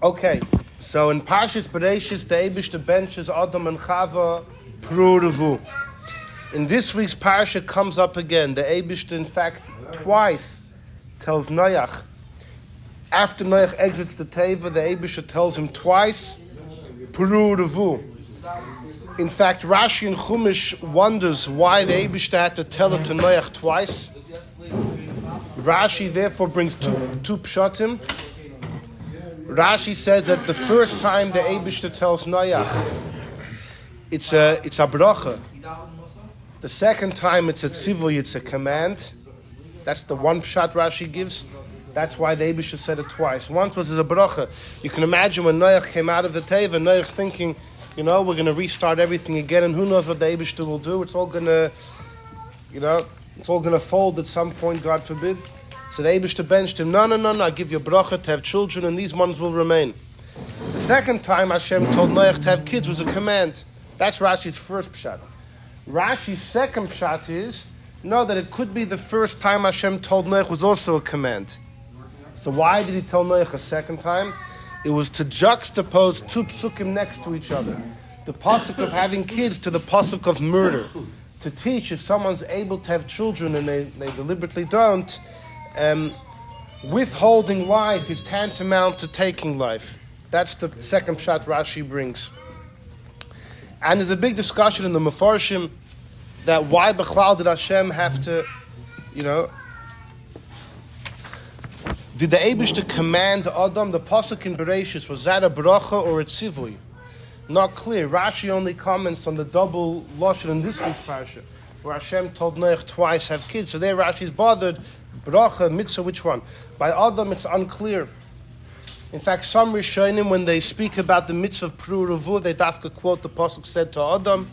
Okay, so in Parshas Bereshis, the Eibishter benches Adam and Chava Pruruvu. In this week's Parsha comes up again. The Eibishter, in fact, twice tells Noach. After Noach exits the Teva, the Eibishter tells him twice, Pruruvu. In fact, Rashi and Chumash wonders why the Eibishter had to tell it to Noach twice. Rashi therefore brings two pshatim. Rashi says that the first time the Eibishter tells Noach, it's a bracha. The second time it's a tzivui, it's a command. That's the one pshat Rashi gives. That's why the Eibishter said it twice. Once was as a bracha. You can imagine when Noach came out of the Teva, Noach's thinking, we're going to restart everything again, and who knows what the Eibishter will do. It's all going to, it's all going to fold at some point, God forbid. So the Eibishter benched him, no, I give you a bracha to have children, and these ones will remain. The second time Hashem told Noach to have kids was a command. That's Rashi's first pshat. Rashi's second pshat is, that it could be the first time Hashem told Noach was also a command. So why did he tell Noach a second time? It was to juxtapose two psukim next to each other. The pasuk of having kids to the pasuk of murder. To teach if someone's able to have children and they deliberately don't, withholding life is tantamount to taking life. That's the second pshat Rashi brings. And there's a big discussion in the Mefarshim that why Bechlal did Hashem have to, did the Eibishter command Adam? The pasuk in Bereshis, was that a bracha or a tzivui? Not clear. Rashi only comments on the double lashon in this week's parsha, where Hashem told Noach twice have kids. So there Rashi's bothered. Bracha, mitzvah, which one? By Adam, it's unclear. In fact, some Rishonim, when they speak about the mitzvah of Pruruvu, they dafka quote the pasuk said to Adam.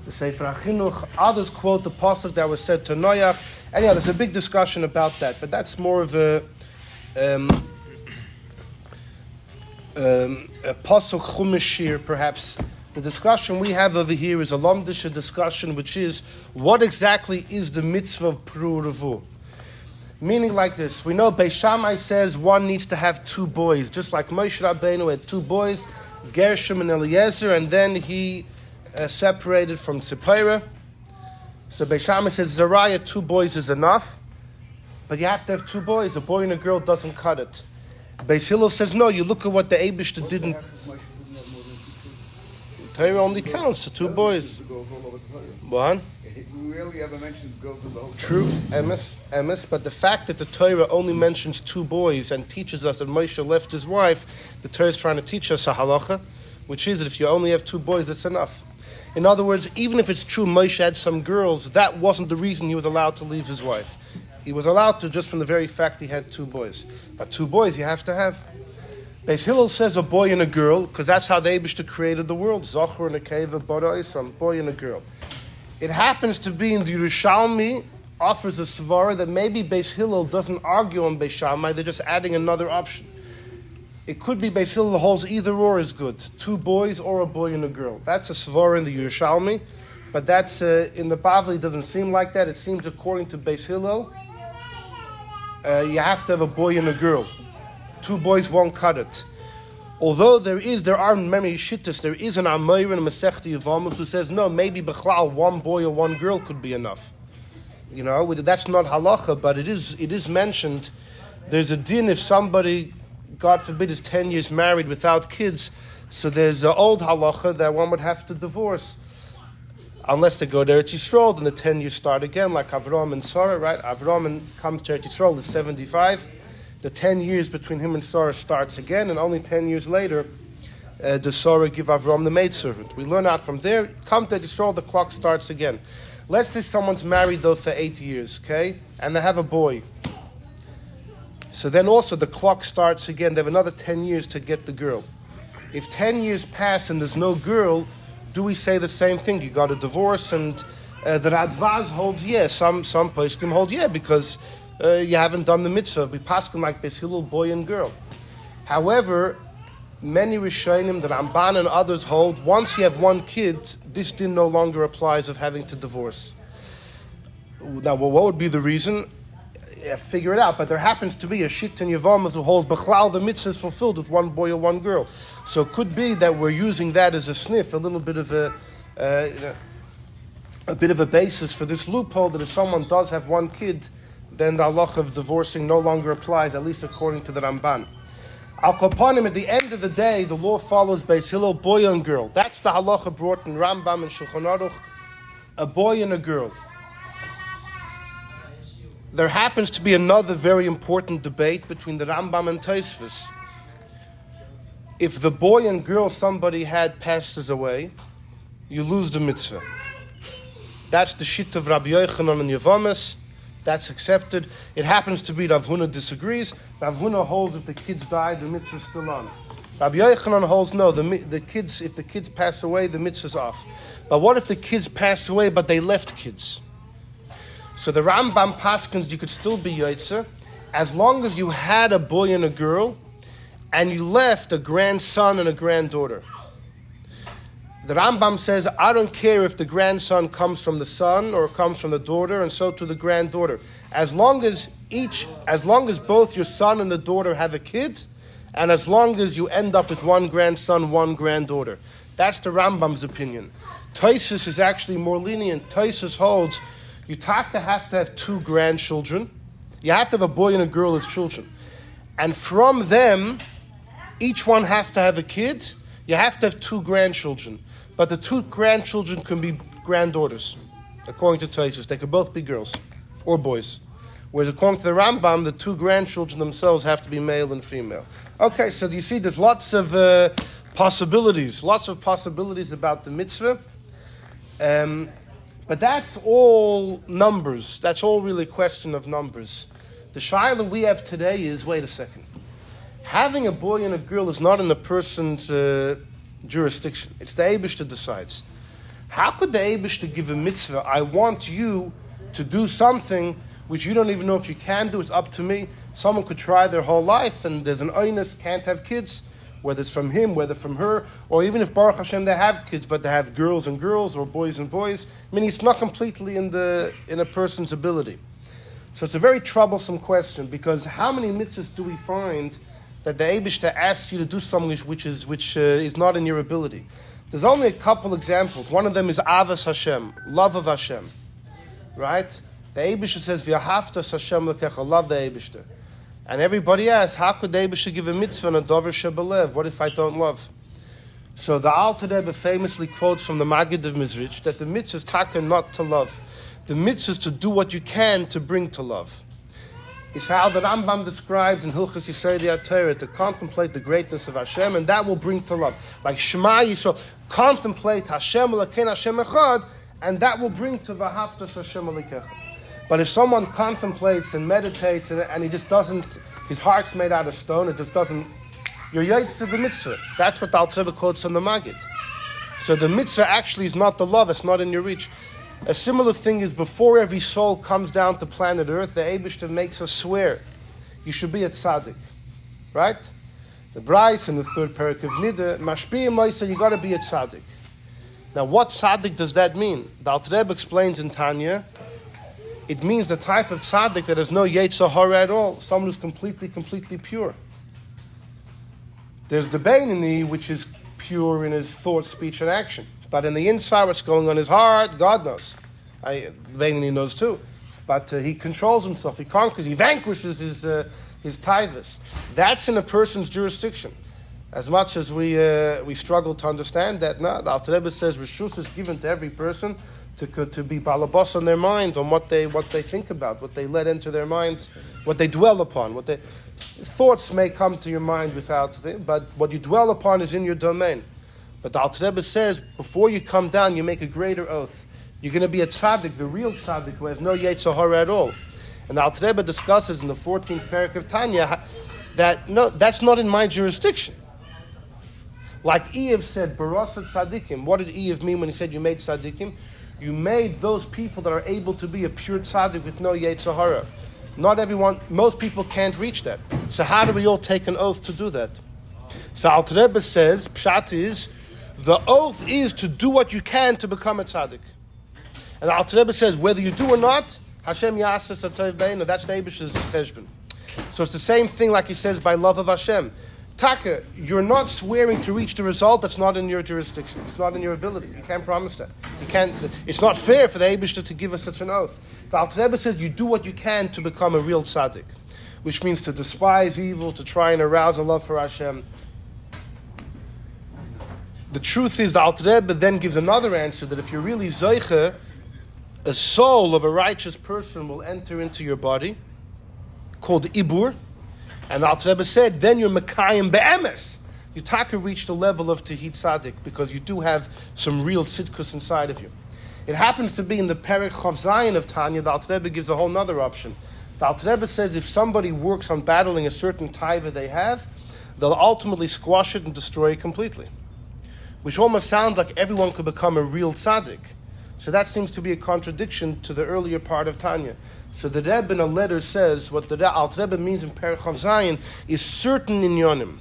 The Sefer Chinuch. Others quote the pasuk that was said to Noach. Anyhow, there's a big discussion about that, but that's more of a pasuk chumashir, perhaps. The discussion we have over here is a lomdisha discussion, which is what exactly is the mitzvah of Pruruvu? Meaning like this, we know Beis Shammai says one needs to have two boys, just like Moshe Rabbeinu had two boys, Gershom and Eliezer, and then he separated from Tzipora. So Beis Shammai says, Aryeh, two boys is enough, but you have to have two boys. A boy and a girl doesn't cut it. Beis Hillel says, no, you look at what the Eibishter didn't. Torah only counts, the two boys. What? We rarely ever mention girls in the whole time. True, emes, but the fact that the Torah only mentions two boys and teaches us that Moshe left his wife, the Torah is trying to teach us a halacha, which is that if you only have two boys, that's enough. In other words, even if it's true Moshe had some girls, that wasn't the reason he was allowed to leave his wife. He was allowed to just from the very fact he had two boys. But two boys you have to have. Beis Hillel says a boy and a girl, because that's how the Eibishter created the world. Zachor and a keva, bara isam, boy and a girl. It happens to be in the Yerushalmi, offers a svara that maybe Beis Hillel doesn't argue on Beis Shammai, they're just adding another option. It could be Beis Hillel holds either or is good, two boys or a boy and a girl. That's a svara in the Yerushalmi, but that's in the Bavli, it doesn't seem like that. It seems according to Beis Hillel, you have to have a boy and a girl. Two boys won't cut it. Although there are many shittas, there is an Amayr in Masechta Yevamos who says, no, maybe Bechlal, one boy or one girl could be enough. That's not halacha, but it is mentioned. There's a din if somebody, God forbid, is 10 years married without kids, so there's an old halacha that one would have to divorce. Unless they go to Eretz Yisrael, then the 10 years start again, like Avram and Sarah, right? Avram comes to Eretz Yisrael, is 75. The 10 years between him and Sarah starts again, and only 10 years later does Sarah give Avram the maidservant. We learn out from there, come to Yisrael, the clock starts again. Let's say someone's married though for 8 years, okay? And they have a boy. So then also the clock starts again. They have another 10 years to get the girl. If 10 years pass and there's no girl, do we say the same thing? You got a divorce, and the Radvaz holds yes. Some poskim hold because you haven't done the mitzvah. We paskin like Beis Hillel, boy and girl. However, many Rishonim, the Ramban and others hold, once you have one kid, this din no longer applies of having to divorce. Now, what would be the reason? You have to figure it out, but there happens to be a shit in Yavamas who holds Bechlal, the mitzvah is fulfilled with one boy or one girl. So it could be that we're using that as a sniff, a little bit of a bit of a basis for this loophole that if someone does have one kid, then the halacha of divorcing no longer applies, at least according to the Ramban. Al Kopanim, at the end of the day, the law follows Beis Hillel, boy and girl. That's the halacha brought in Rambam and Shulchan Aruch, a boy and a girl. There happens to be another very important debate between the Rambam and Tosfos. If the boy and girl somebody had passes away, you lose the mitzvah. That's the shit of Rabbi Yochanan and Yavamas. That's accepted. It happens to be Rav Huna disagrees. Rav Huna holds if the kids die, the mitzvah is still on. Rabbi Yochanan holds no. The kids, if the kids pass away, the mitzvah's off. But what if the kids pass away, but they left kids? So the Rambam paskins, you could still be Yotzer, as long as you had a boy and a girl, and you left a grandson and a granddaughter. The Rambam says, I don't care if the grandson comes from the son or comes from the daughter, and so to the granddaughter. As long as both your son and the daughter have a kid, and as long as you end up with one grandson, one granddaughter. That's the Rambam's opinion. Tosfos is actually more lenient. Tosfos holds you have to have two grandchildren. You have to have a boy and a girl as children. And from them, each one has to have a kid. You have to have two grandchildren. But the two grandchildren can be granddaughters. According to Tosfos, they could both be girls or boys. Whereas according to the Rambam, the two grandchildren themselves have to be male and female. Okay, so you see there's lots of possibilities about the mitzvah. But that's all numbers. That's all really a question of numbers. The shaila we have today is, wait a second. Having a boy and a girl is not in a person's jurisdiction. It's the Eibush that decides. How could the Eibush give a mitzvah? I want you to do something which you don't even know if you can do. It's up to me. Someone could try their whole life and there's an oinus, can't have kids, whether it's from him, whether from her, or even if Baruch Hashem they have kids, but they have girls and girls or boys and boys. I mean, it's not completely in a person's ability. So it's a very troublesome question, because how many mitzvahs do we find that the Eibishter asks you to do something which is not in your ability? There's only a couple examples. One of them is Avas Hashem, love of Hashem, right? The Eibishter says, V'ahavtas Hashem l'kecha, love the Eibishter. And everybody asks, how could the Eibishter give a mitzvah on a dover shebelev? What if I don't love? So the Alter Rebbe famously quotes from the Maggid of Mizrich that the mitzvah is taka not to love. The mitzvah is to do what you can to bring to love. It's how the Rambam describes in Hilchas Yisrael Torah to contemplate the greatness of Hashem, and that will bring to love. Like Shema Yisrael, contemplate Hashem Elokeinu Hashem Echad, and that will bring to V'ahavtas Hashem Elokecha. But if someone contemplates and meditates and he just doesn't, his heart's made out of stone, it just doesn't, you're yaitz to the mitzvah. That's what the Alter Rebbe quotes on the Maggid. So the mitzvah actually is not the love, it's not in your reach. A similar thing is before every soul comes down to planet Earth, the Eibishter makes us swear, you should be a tzaddik. Right? The Bryce in the third parak of Nida, Mashpiyah Moshe, you got to be a tzaddik. Now what tzaddik does that mean? The Alter Rebbe explains in Tanya, it means the type of tzaddik that has no yetzer hara at all, someone who's completely pure. There's the Beinoni, which is pure in his thought, speech, and action. But in the inside, what's going on in his heart, God knows. The Beinoni knows too. But he controls himself, he conquers, he vanquishes his taivas. That's in a person's jurisdiction. As much as we struggle to understand that, no, the Alter Rebbe says Rishus is given to every person to be balabas on their mind, on what they think about, what they let into their minds, what they dwell upon. Thoughts may come to your mind but what you dwell upon is in your domain. But the Alter Rebbe says, before you come down, you make a greater oath. You're going to be a tzaddik, the real tzaddik, who has no yetzer hara at all. And the Alter Rebbe discusses in the 14th parak of Tanya that, no, that's not in my jurisdiction. Like Eiv said, Barasat tzaddikim. What did Eiv mean when he said you made tzaddikim? You made those people that are able to be a pure tzaddik with no yetzer hara. Not everyone, most people can't reach that. So how do we all take an oath to do that? So Alter Rebbe says, Pshat is, the oath is to do what you can to become a tzaddik. And the Alter Rebbe says, whether you do or not, Hashem Yasas Atayv Beinu. That's the Eibish's cheshbon. So it's the same thing like he says by love of Hashem. Taka, you're not swearing to reach the result that's not in your jurisdiction. It's not in your ability. You can't promise that. You can't. It's not fair for the Eibishter to give us such an oath. The Alter Rebbe says you do what you can to become a real tzaddik, which means to despise evil, to try and arouse a love for Hashem. The truth is, the Alter Rebbe then gives another answer that if you're really Zoiche, a soul of a righteous person will enter into your body, called Ibur, and the Alter Rebbe said, then you're Mekayim Be'emes. You taka reach the level of Tehit Tzaddik because you do have some real tzidkus inside of you. It happens to be in the Perek Chav Zayin of Tanya, the Alter Rebbe gives a whole other option. The Alter Rebbe says if somebody works on battling a certain taiva they have, they'll ultimately squash it and destroy it completely. Which almost sounds like everyone could become a real tzaddik. So that seems to be a contradiction to the earlier part of Tanya. So the Rebbe in a letter says what the Alter Rebbe means in Perek Chav Zayin is certain inyonim.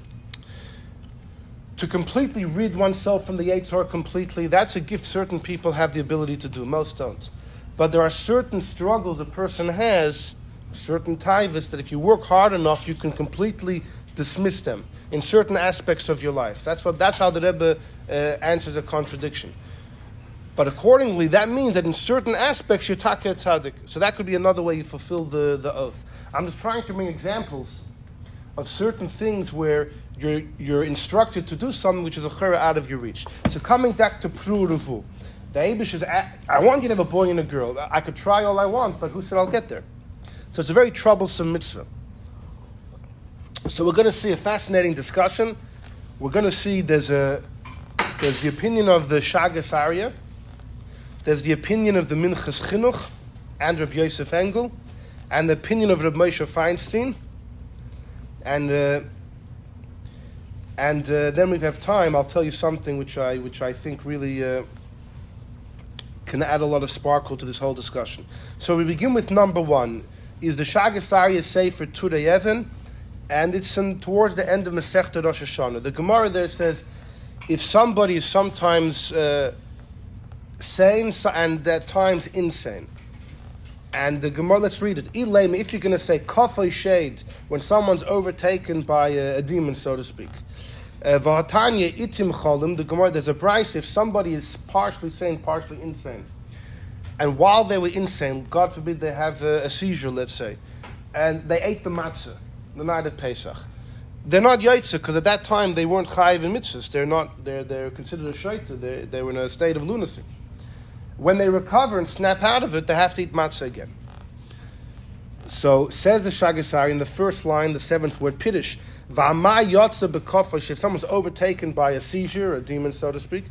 To completely rid oneself from the Yetzer Hara completely, that's a gift certain people have the ability to do. Most don't. But there are certain struggles a person has, certain taivas, that if you work hard enough, you can completely dismiss them in certain aspects of your life. That's how the Rebbe answers a contradiction. But accordingly, that means that in certain aspects you're taka tzaddik. So that could be another way you fulfill the oath. I'm just trying to bring examples of certain things where you're instructed to do something which is a chera out of your reach. So coming back to Pru Revu, the Eibush is, I want you to have a boy and a girl. I could try all I want, but who said I'll get there? So it's a very troublesome mitzvah. So we're going to see a fascinating discussion. We're going to see there's the opinion of the Sha'agas Aryeh. There's the opinion of the Minchas Chinuch and Rabbi Yosef Engel, and the opinion of Rabbi Moshe Feinstein. And then we have time. I'll tell you something which I think really can add a lot of sparkle to this whole discussion. So we begin with number one. Is the Sha'agas Aryeh Sefer Turei Even, and it's towards the end of Masechta Rosh Hashanah. The Gemara there says, if somebody is sometimes sane and at times insane, and the Gemara, let's read it. If you're going to say kafay shade when someone's overtaken by a demon, so to speak. V'hatanya itim cholim, the Gemara, there's a price if somebody is partially sane, partially insane. And while they were insane, God forbid they have a seizure, let's say, and they ate the matzah, the night of Pesach. They're not yaitza because at that time they weren't chayiv in mitzvahs. They're considered a shaita. They were in a state of lunacy. When they recover and snap out of it, they have to eat matzah again. So says the Sha'agas Aryeh in the first line, the seventh word, Piddush. V'amai yotza b'kofash. If someone's overtaken by a seizure, a demon, so to speak,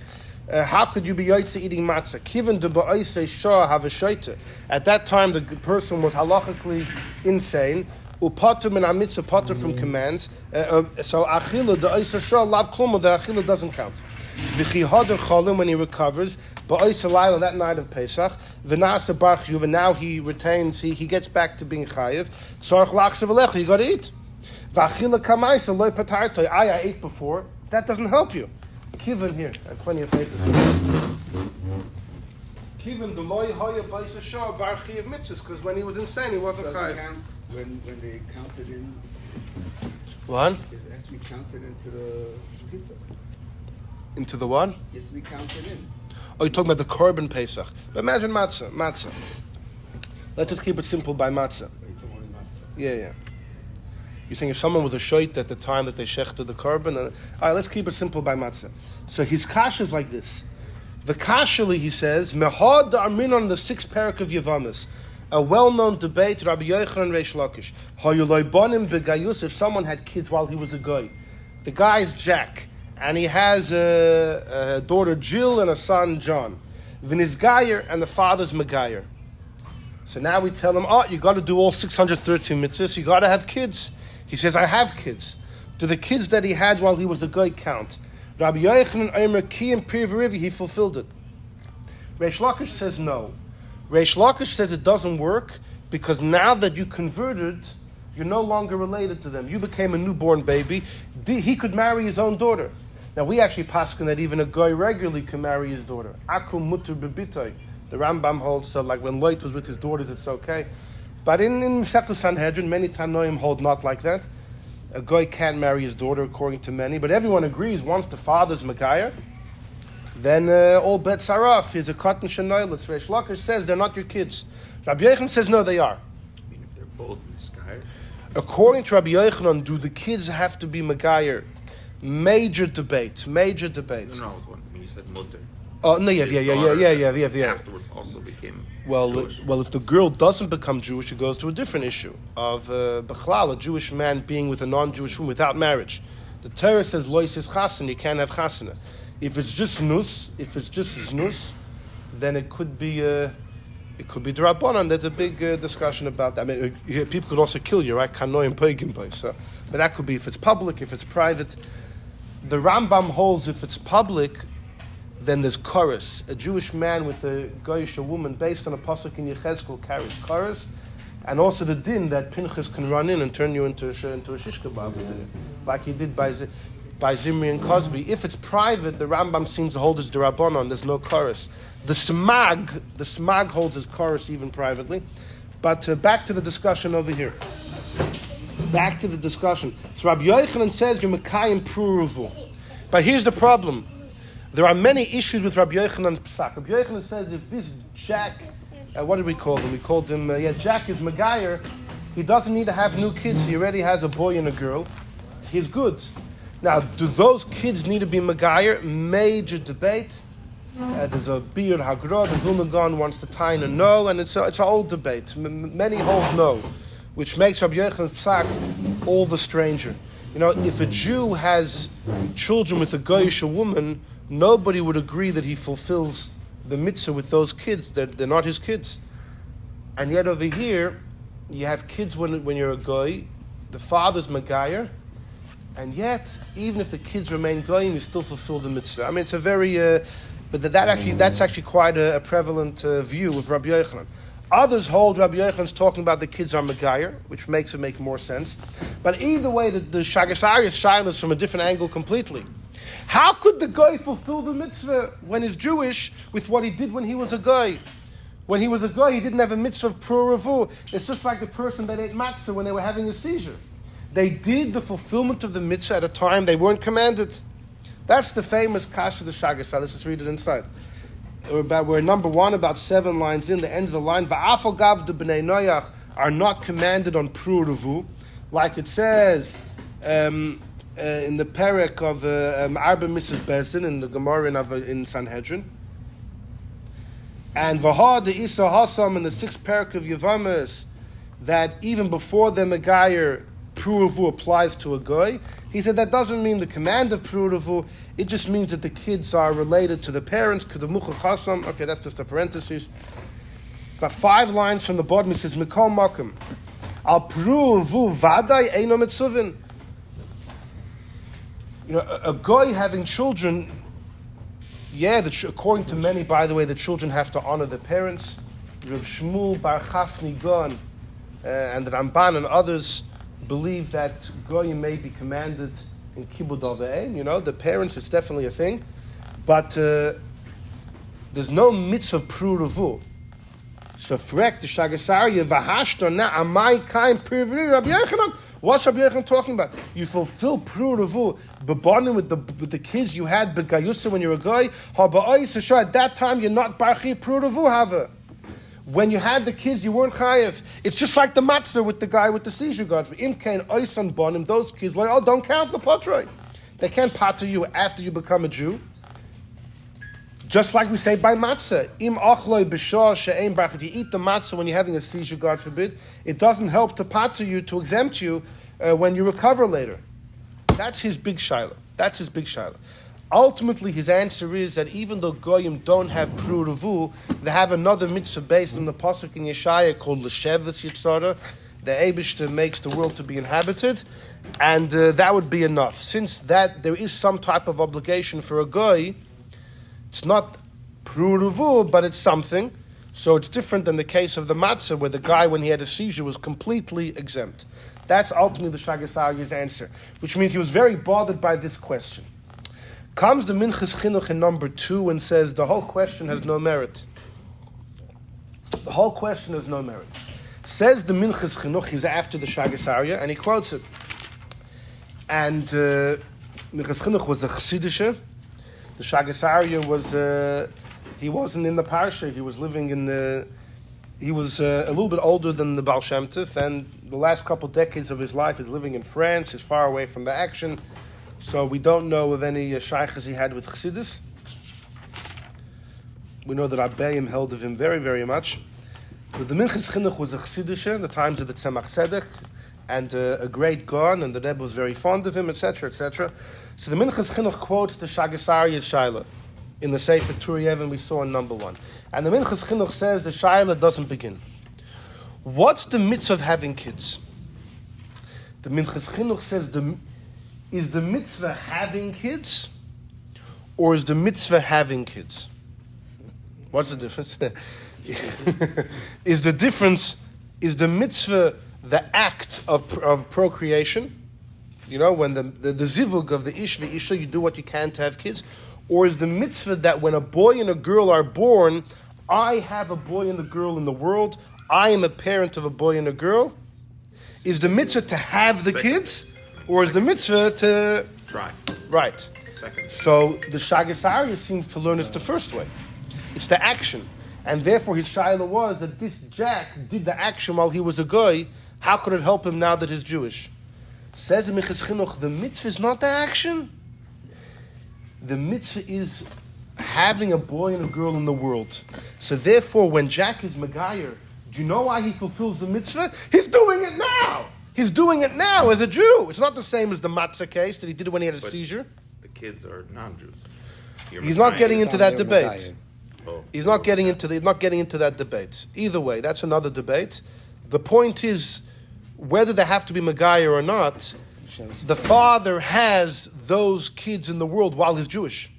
how could you be yaitza eating matzah? Kiven de ba'isei shah have a shaita. At that time, the person was halachically insane. Upatur min mitzvah, patur from commands. So achilu the oisa shah lav kluma. The achilu doesn't count. V'chi hadar cholim when he recovers. Ba'oisa laila that night of Pesach. V'nasa bar chiyuv, and now he retains. He gets back to being chayiv. Tzarich lachshav alecha. You got to eat. V'achila kamaisa loy patartoi. I ate before. That doesn't help you. Kiven here. I have plenty of paper. Kiven the loy hoya ba'oisa shah bar chiyuv mitzvahs, because when he was insane he wasn't chayiv. When they counted in, What? it has to be counted into the shkita. Into the what? It has to be counted in. Oh, you're talking about the korban Pesach. But imagine matzah. Let's just keep it simple by matzah. Yeah. You're saying if someone was a shoit at the time that they shechted the korban, all right, let's keep it simple by matzah. So his kasha is like this. The kashali, he says, mehad armin on the sixth parak of Yevamos. A well-known debate, Rabbi Yochanan and Reish Lakish. Hayuloi bonim begayus, if someone had kids while he was a guy. The guy's Jack, and he has a daughter Jill and a son John. V'niz Gayer, and the father's Megayer. So now we tell him, you got to do all 613 mitzvahs, you got to have kids. He says, I have kids. Do the kids that he had while he was a guy count? Rabbi Yochanan Omer Ki and Pirverivi, he fulfilled it. Reish Lakish says no. Reish Lakish says it doesn't work because now that you converted, you're no longer related to them. You became a newborn baby. He could marry his own daughter. Now we actually paskin that even a guy regularly can marry his daughter. Akum mutter bebitay. The Rambam holds so like when Lot was with his daughters, it's okay. But in Masechta Sanhedrin, many Tanoim hold not like that. A guy can't marry his daughter according to many, but everyone agrees once the father's Megayer, then all bets are off. He's a cotton shenoilitz. Reish Lakish says they're not your kids. Rabbi Yochanan says no, they are. I mean, if they're both misguided. According to Rabbi Yochanan, do the kids have to be Megayer? Major debate. No, when you said mutter. Oh no, yeah. Afterwards also became Jewish. Well, if the girl doesn't become Jewish, it goes to a different issue of Bechlal, a Jewish man being with a non-Jewish woman without marriage. The Torah says lois is chasen, you can't have chasena. If it's just znus, then it could be drabanan. There's a big discussion about that. I mean, people could also kill you, right? Kanoim peigim boy. So, but that could be if it's public, if it's private. The Rambam holds if it's public, then there's chorus. A Jewish man with a Goyish woman, based on a pasuk in Yechezkel, carries chorus, and also the din that Pinchas can run in and turn you into a shish kebab, like he did by Zimri and Cosby. If it's private, the Rambam seems to hold his derabanan. There's no chorus. The smag holds his chorus even privately. But back to the discussion over here. Back to the discussion. So Rabbi Yochanan says you're Mekayim Pruruvu. But here's the problem. There are many issues with Rabbi Yochanan's psak. Rabbi Yochanan says if this Jack, what did we call him? We called him, Jack is Megayer. He doesn't need to have new kids. He already has a boy and a girl. He's good. Now, do those kids need to be Megayer? Major debate. There's a Bir Hagra, the Vilna Gaon wants to tie in a no, and it's an old debate. Many hold no, which makes Rabbi Yochanan's psak all the stranger. You know, if a Jew has children with a Goyish woman, nobody would agree that he fulfills the mitzvah with those kids. They're not his kids. And yet over here, you have kids when you're a goy, the father's Megayer, and yet, even if the kids remain goyim, you still fulfill the mitzvah. I mean, it's a very, that's actually quite a prevalent view of Rabbi Yochanan. Others hold Rabbi Yochanan's talking about the kids are Megayer, which makes it make more sense. But either way, the Sha'agas Aryeh Shaila is from a different angle completely. How could the guy fulfill the mitzvah when he's Jewish with what he did when he was a guy? When he was a guy, he didn't have a mitzvah of Pruruvu. It's just like the person that ate matzah when they were having a seizure. They did the fulfillment of the mitzvah at a time they weren't commanded. That's the famous Kasha the Sha'agas. Let's just read it inside. We're number 1, about 7 lines in, the end of the line. Va'afal gav de b'nei noyach are not commanded on Pruruvu, like it says in the perek of Arba Mrs. Bezdin, in the Gemara in Sanhedrin. And Vahad the Isa Hasam in the 6th perek of Yavamas, that even before the Megayer, Pruruvu applies to a guy. He said that doesn't mean the command of Pruruvu, it just means that the kids are related to the parents. Kedamucha Chasam. Okay, that's just a parenthesis. But 5 lines from the bottom, he says, Mikol Makom. Al Pruruvu Vadai Eino Mitzuvin. You know, a guy having children, according to many, by the way, the children have to honor their parents. Reb Shmuel Bar Chafni Gon and the Ramban and others believe that goyim may be commanded in kibud aveim. You know, the parents, it's definitely a thing, but there's no mitzvah pruruvu. So frek the Sha'agas Aryeh v'hashta na amai kaim privri Rabbi Yochanan. What's Rabbi Yochanan talking about? You fulfill pruruvu b'bonim with the kids you had b'gayusa when you were a guy. At that time you're not barchi pruruvu hava. When you had the kids, you weren't chayev. It's just like the matzah with the guy with the seizure guard. Imkain oisan bonim, those kids like, don't count the potroi. They can't pater you after you become a Jew. Just like we say by matzah. Im achloi b'shor she'ein barach. If you eat the matzah when you're having a seizure, God forbid, it doesn't help to pater you, to exempt you when you recover later. That's his big shaila. Ultimately, his answer is that even though goyim don't have pruruvu, they have another mitzvah based on the pasuk in Yeshaya called l'sheves yitzara. The Eibishter makes the world to be inhabited, and that would be enough. Since that there is some type of obligation for a goy, it's not pruruvu, but it's something. So it's different than the case of the matzah, where the guy, when he had a seizure, was completely exempt. That's ultimately the Sha'agas Aryeh's answer, which means he was very bothered by this question. Comes the Minchas Chinuch in number 2 and says the whole question has no merit. The whole question has no merit. Says the Minchas Chinuch, he's after the Sha'agas Aryeh, and he quotes it. And Minchas Chinuch was a Chassidische. The Sha'agas Aryeh was, he wasn't in the Parsha, he was living in the, he was a little bit older than the Baal Shem Tov, and the last couple decades of his life is living in France, he's far away from the action, so we don't know of any shaykhs he had with Chassidus. We know that Abayim held of him very, very much. But the Minchas Chinuch was a Chassidische in the times of the Tzemach Tzedek, and a great Gaon, and the Rebbe was very fond of him, etc., etc. So the Minchas Chinuch quotes the Sha'agas Aryeh's Shaila in the Sefer Turei Even we saw in number 1. And the Minchas Chinuch says the Shaila doesn't begin. What's the mitzvah of having kids? The Minchas Chinuch says, is the mitzvah having kids, or is the mitzvah having kids? What's the difference? Is the mitzvah the act of procreation? You know, when the zivug of the ish, the isha, you do what you can to have kids? Or is the mitzvah that when a boy and a girl are born, I have a boy and a girl in the world, I am a parent of a boy and a girl? Is the mitzvah to have the kids? Or is the mitzvah to... Try. Right. Second. So the Sha'agas Aryeh seems to learn it's the first way. It's the action. And therefore his shaila was that this Jack did the action while he was a goy. How could it help him now that he's Jewish? Says in Minchas Chinuch, the mitzvah is not the action. The mitzvah is having a boy and a girl in the world. So therefore, when Jack is Megayer, do you know why he fulfills the mitzvah? He's doing it now. He's doing it now as a Jew. It's not the same as the matzah case that he did it when he had a seizure. The kids are non-Jews. He's not getting into that debate. Oh. He's not getting into that debate. Either way, that's another debate. The point is, whether they have to be Megayer or not, the father has those kids in the world while he's Jewish.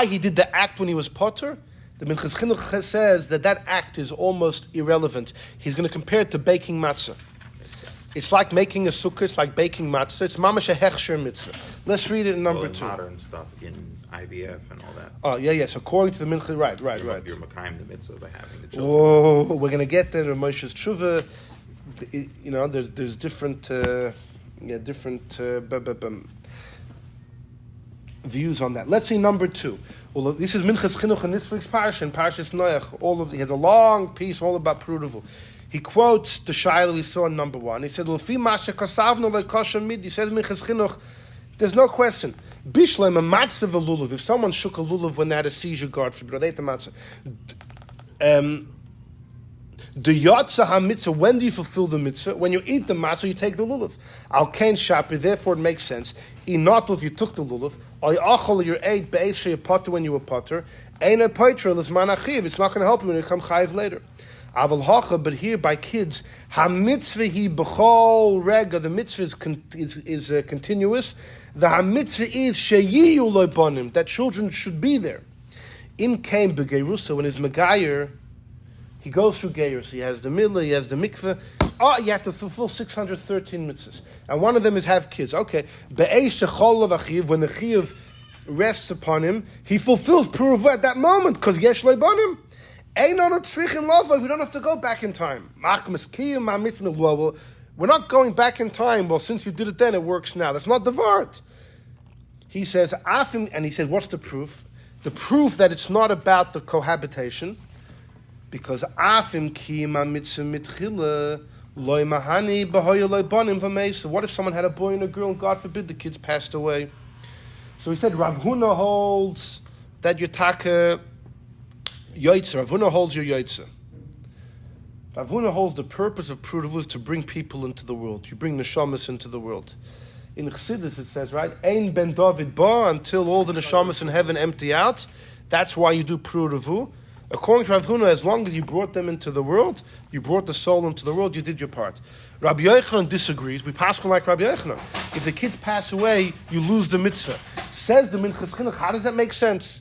He did the act when he was potter. The Minchas Chinuch says that act is almost irrelevant. He's going to compare it to baking matzah. It's like making a sukkah, it's like baking matzah. It's mamash a hechsher mitzvah. Let's read it in number 2. Modern stuff in IVF and all that. Oh, yeah. So according to the Minchas, right. You're Makayim the mitzvah by having the children. Whoa, we're going to get there to Moshe's tshuva. You know, there's different views on that. Let's see number 2. Well, this is Minchas Chinuch in this week's parsha, in Parshas Noach. He has a long piece all about Prudavu. He quotes the Shaila we saw in number 1. He said, "L'fi mashe kasavnu le'kosher mid." He said, "Minchas Chinuch, there's no question. Bishleim a matzah v'lulav. If someone shook a lulav when they had a seizure, God forbid, or they ate the matzah. The yatzah ha-mitzvah, when do you fulfill the mitzvah? When you eat the matzah, you take the lulav. Al kain shapri, therefore it makes sense. Inatul, if you took the lulav. Ay achol, you ate be'ez sheyah potter when you were potter. Ein a poiter, l'zman achiv. It's not going to help you when you come chayiv later. Aval hacha, but here by kids, ha-mitzvah hi b'chol rega, the mitzvah is continuous. The ha-mitzvah is sheyiyu lo bonim, that children should be there. In came begerusa, when his megayer, he goes through Geirus. He has the middle, he has the mikveh. You have to fulfill 613 mitzvahs. And one of them is have kids. Okay. Be'esh shechol achiv, when the chiv rests upon him, he fulfills Puruv at that moment, because yesh leibonim. Einon tzrichin lova, we don't have to go back in time. We're not going back in time. Well, since you did it then, it works now. That's not the vart. He says, afim, and he says, what's the proof? The proof that it's not about the cohabitation, because afim kiyma mitzvah mitchila loy mahani b'hoya loy bonim v'meisa. What if someone had a boy and a girl, and God forbid the kids passed away? So he said, Rav Huna holds that your taka yoitza. Rav Huna holds your yoitza. Rav Huna holds the purpose of Prudavu is to bring people into the world. You bring neshamas into the world. In Chassidus it says, right, Ein ben David ba, until all the neshamas in heaven empty out. That's why you do Prudavu. According to Rav Huna, as long as you brought them into the world, you brought the soul into the world, you did your part. Rabbi Yochanan disagrees. We pass like Rabbi Yochanan. If the kids pass away, you lose the mitzvah. Says the Minchas Chinuch, how does that make sense?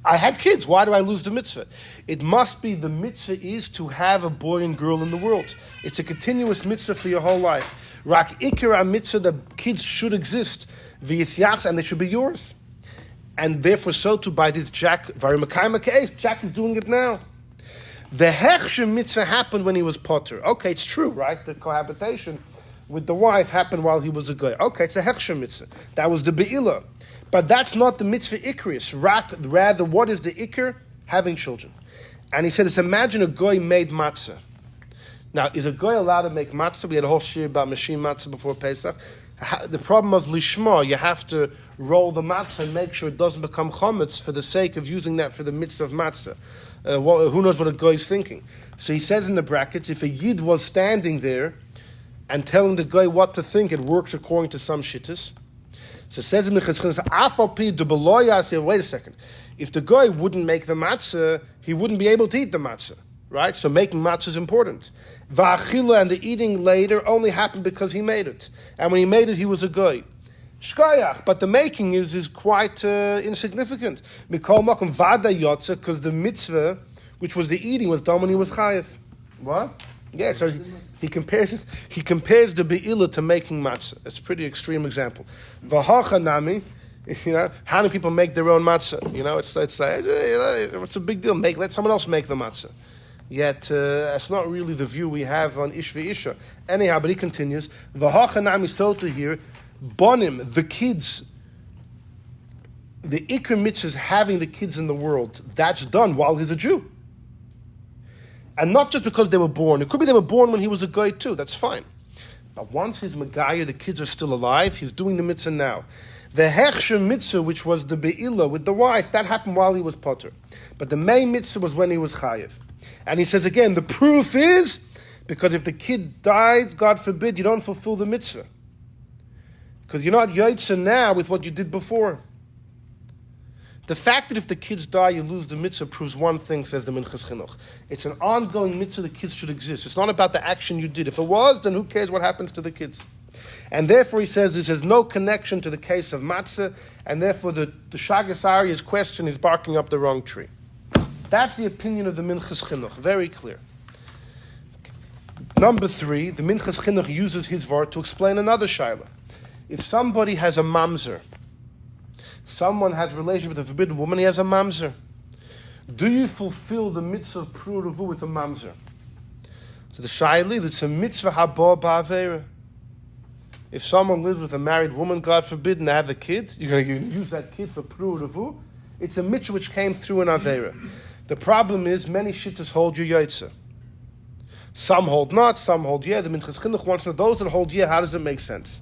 I had kids, why do I lose the mitzvah? It must be the mitzvah is to have a boy and girl in the world. It's a continuous mitzvah for your whole life. Rak ikra mitzvah, the kids should exist, v'yisyachs, and they should be yours. And therefore, so too by this Jack, Jack is doing it now. The hechsher mitzvah happened when he was potter. Okay, it's true, right? The cohabitation with the wife happened while he was a goy. Okay, it's a hechsher mitzvah. That was the be'ilah. But that's not the mitzvah ikris. Rather, what is the ikr? Having children. And he said, imagine a goy made matzah. Now, is a goy allowed to make matzah? We had a whole shir about machine matzah before Pesach. The problem of lishma, you have to roll the matzah and make sure it doesn't become chometz for the sake of using that for the mitzvah of matzah. Who knows what a goy is thinking? So he says in the brackets, if a yid was standing there and telling the goy what to think, it works according to some shittas. So it says in Minchas, wait a second. If the goy wouldn't make the matzah, he wouldn't be able to eat the matzah. Right? So making matzah is important. Va'achila, and the eating later only happened because he made it. And when he made it, he was a goy. Shkayach, but the making is quite insignificant. Mikol makom vada yotza, because the mitzvah, which was the eating, was done when he was chayiv. What? Yeah, so he compares it. He compares the be'ilah to making matzah. It's a pretty extreme example. V'hacha nami, how many people make their own matzah? It's like, what's a big deal? Let someone else make the matzah. Yet, that's not really the view we have on Ish v'Isha. Anyhow, but he continues, V'hacha nami sota here, bonim, the kids, the ikr mitzvah is having the kids in the world. That's done while he's a Jew. And not just because they were born. It could be they were born when he was a guy too. That's fine. But once he's Megayah, the kids are still alive. He's doing the mitzvah now. The hechsher mitzvah, which was the be'ilah with the wife, that happened while he was potter. But the main mitzvah was when he was chayiv. And he says again, the proof is, because if the kid died, God forbid, you don't fulfill the mitzvah. Because you're not yaitza now with what you did before. The fact that if the kids die, you lose the mitzvah proves one thing, says the Minchas Chinuch. It's an ongoing mitzvah, the kids should exist. It's not about the action you did. If it was, then who cares what happens to the kids? And therefore he says this has no connection to the case of matzah, and therefore the Sha'agas Aryeh's question is barking up the wrong tree. That's the opinion of the Minchas Chinuch, very clear. Number 3, the Minchas Chinuch uses his word to explain another shaila. If somebody has a mamzer, someone has a relationship with a forbidden woman, he has a mamzer. Do you fulfill the mitzvah of pruruvu with a mamzer? So the shaila, it's a mitzvah haba ba'avera. If someone lives with a married woman, God forbid, and they have a kid, you're going to use that kid for pruruvu. It's a mitzvah which came through an avera. The problem is many shittas hold your yaitza. Some hold not, some hold yeah. The Minchas Chinuch wants to know those that hold yeah, how does it make sense?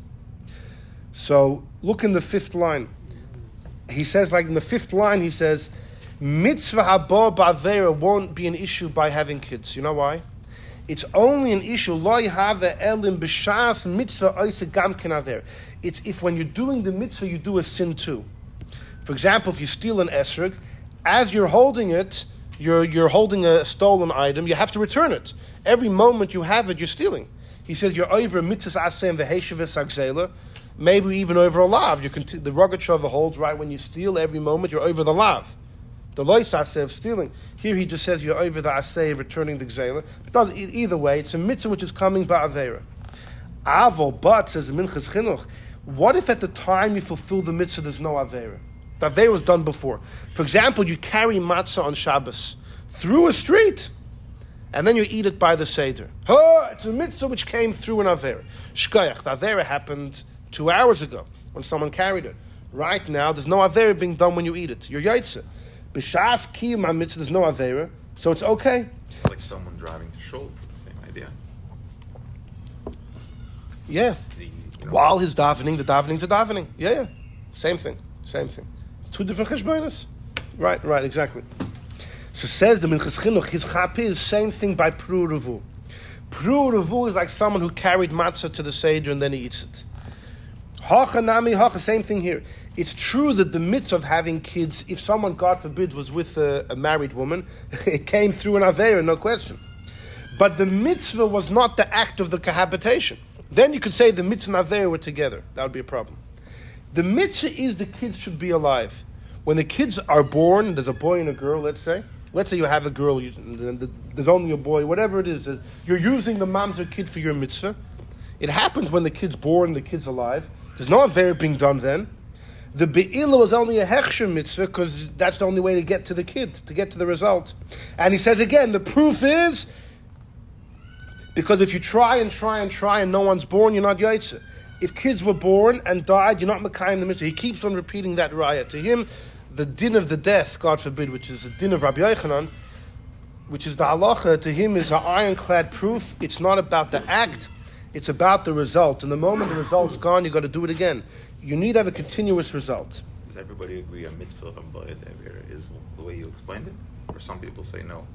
So look in the 5th line. He says, like in the 5th line, he says, mitzvah haba ba'avera won't be an issue by having kids. You know why? It's only an issue, lo yhave elim b'shas mitzvah oise gam ken aver. It's if when you're doing the mitzvah, you do a sin too. For example, if you steal an esrog, as you're holding it, you're holding a stolen item, you have to return it. Every moment you have it, you're stealing. He says you're over mitzvah asem v'heshavas agzela, maybe even over a lav. The Rogatchover holds right when you steal every moment, you're over the lav. The lois aseh of stealing. Here he just says you're over the aseh of returning the gzela. It does either way. It's a mitzvah which is coming ba'avera. Avol, but says the Minchas Chinuch, what if at the time you fulfill the mitzvah there's no avera? The avera was done before. For example, you carry matzah on Shabbos through a street, and then you eat it by the seder. It's a mitzvah which came through an avera. Shkayach, the avera happened 2 hours ago when someone carried it. Right now, there's no avera being done when you eat it. You're yaitze. B'shas kiyum mitzvah, there's no avera, so it's okay. Like someone driving to shul, same idea. Yeah. While he's davening, the davening's a davening. Yeah. Same thing. 2 different cheshbonos. Right, exactly. So says the Minchas Chinuch, his chap is same thing by pruruvu. Pruruvu is like someone who carried matzah to the seder and then he eats it. Hacha nami hacha, same thing here. It's true that the mitzvah of having kids, if someone, God forbid, was with a married woman, it came through an avera, no question. But the mitzvah was not the act of the cohabitation. Then you could say the mitzvah and avera were together. That would be a problem. The mitzvah is the kids should be alive. When the kids are born, there's a boy and a girl, let's say you have a girl, there's only a boy, whatever it is, you're using the mamzer kid for your mitzvah. It happens when the kid's born, the kid's alive. There's no avera being done then. The be'ilah was only a hechsher mitzvah because that's the only way to get to the kid, to get to the result. And he says again, the proof is, because if you try and no one's born, you're not yaitze. If kids were born and died, you're not mekayim the mitzvah. He keeps on repeating that raya. To him, the din of the death, God forbid, which is the din of Rabbi Yochanan, which is the halacha, to him is an ironclad proof. It's not about the act, it's about the result. And the moment the result's gone, you've got to do it again. You need to have a continuous result. Does everybody agree a mitzvah is the way you explained it? Or some people say no.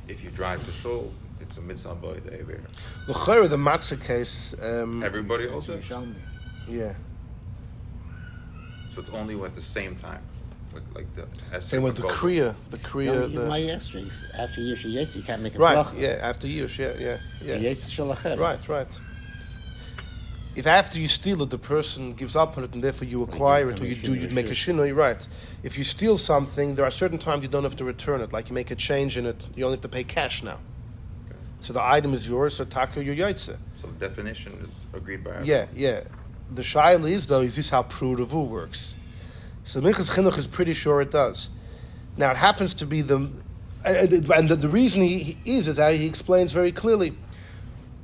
If you drive to shul, it's a mitzvah b'ayda. L'chayr, the matzah case. Everybody holds it? Yeah. So it's only at the same time. Like the same with the kriya. My yesterday, after Yish Yetz, you can't make a right, bracha. Yeah, after Yish, yeah. Yetz Shalachem. Right. If after you steal it, the person gives up on it and therefore you acquire it, or you'd make a shinoi, right. If you steal something, there are certain times you don't have to return it, like you make a change in it, you only have to pay cash now. Okay. So the item is yours, so taka your yaitze. So the definition is agreed by everyone. Yeah. The shaila is, though, is this how prudavu works? So Minchas Chinuch is pretty sure it does. Now it happens to be the reason he is that he explains very clearly.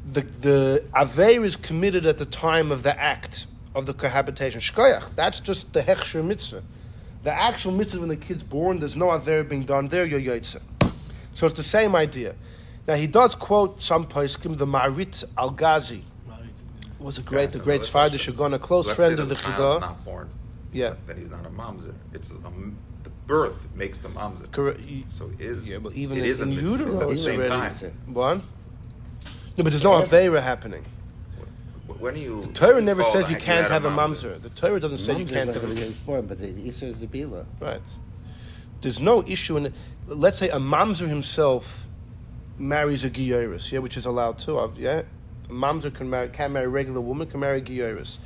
The Aver is committed at the time of the act of the cohabitation. Shkoyach, that's just the hechsher mitzvah. The actual mitzvah when the kid's born, there's no Aver being done there, you're yaitze. So it's the same idea. Now he does quote some poskim, the Marit Al-Ghazi was the great Sfardi Shagon, a close friend of the Chidah. Not born. Yeah. That he's not a mamzer. It's the birth makes the mamzer. Correct. So is but even it is in utero, it's at the it's same already time. What? No, but there's no Aveira happening. When you the Torah never says you can't have a mamzer. The Torah doesn't say you can't have a mamzer. Born, but the Isser is the Bila. Right. There's no issue in it. Let's say a mamzer himself marries a giyaris, which is allowed too. A mamzer can't marry a regular woman, can marry a giyaris.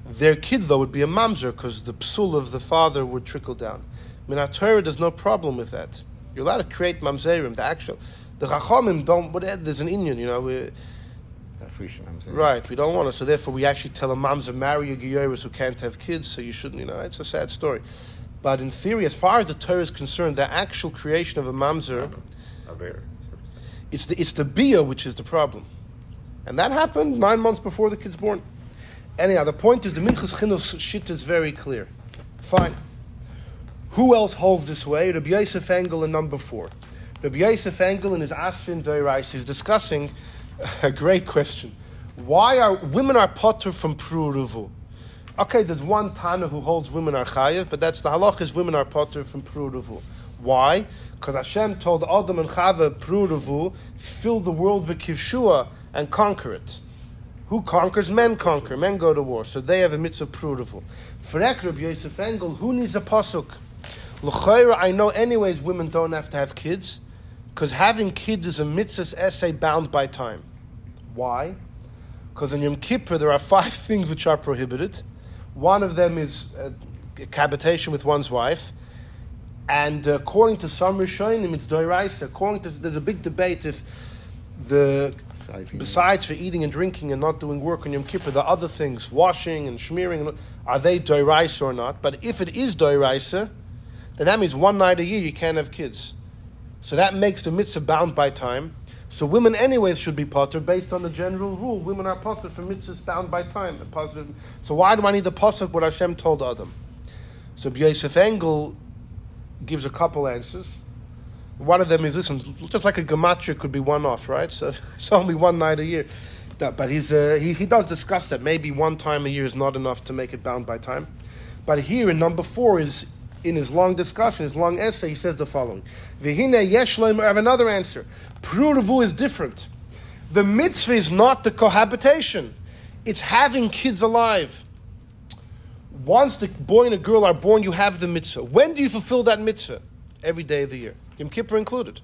Their kid, though, would be a mamzer because the psul of the father would trickle down. In our Torah, there's no problem with that. You're allowed to create mamzerim, the Chachamim don't, there's an inyan, right, we don't want to, so therefore we actually tell a mamzer, marry a giyaris who can't have kids, so you shouldn't, it's a sad story. But in theory, as far as the Torah is concerned, the actual creation of a mamzer, it's the bia which is the problem. And that happened 9 months before the kid's born. Anyhow, the point is the Minchas Chinuch shit is very clear. Fine. Who else holds this way? Rabbi Yosef Engel in number 4. Rabbi Yosef Engel in his Asfin Doirais is discussing a great question. Why are women potter from Pruruvu? Okay, there's one Tana who holds women are chayev, but that's the halach is women are potter from Pruruvu. Why? Because Hashem told Adam and Chava, Pruruvu, fill the world with kivshua and conquer it. Who conquers? Men conquer. Men go to war. So they have a mitzvah pruruvu. For Rabbi Yosef Engel, who needs a pasuk? L'chayra, I know anyways women don't have to have kids, because having kids is a mitzvah essay bound by time. Why? Because in Yom Kippur there are 5 things which are prohibited. One of them is cohabitation with one's wife. And according to some Rishonim, it's doiraisa. There's a big debate if besides for eating and drinking and not doing work on Yom Kippur, the other things, washing and smearing, are they doiraisa or not? But if it is doiraisa, then that means one night a year you can't have kids. So that makes the mitzvah bound by time. So women anyways should be potter based on the general rule. Women are potter for mitzvahs bound by time. So why do I need the pasuk what Hashem told Adam? So Yosef Engel gives a couple answers. One of them is, listen, just like a gematria could be one off, right? So it's only one night a year. But he does discuss that. Maybe one time a year is not enough to make it bound by time. But here in number 4 is, in his long discussion, his long essay, he says the following. V'hine yeshleim, I have another answer. Pruruvu is different. The mitzvah is not the cohabitation. It's having kids alive. Once the boy and a girl are born, you have the mitzvah. When do you fulfill that mitzvah? Every day of the year. Yom Kippur included.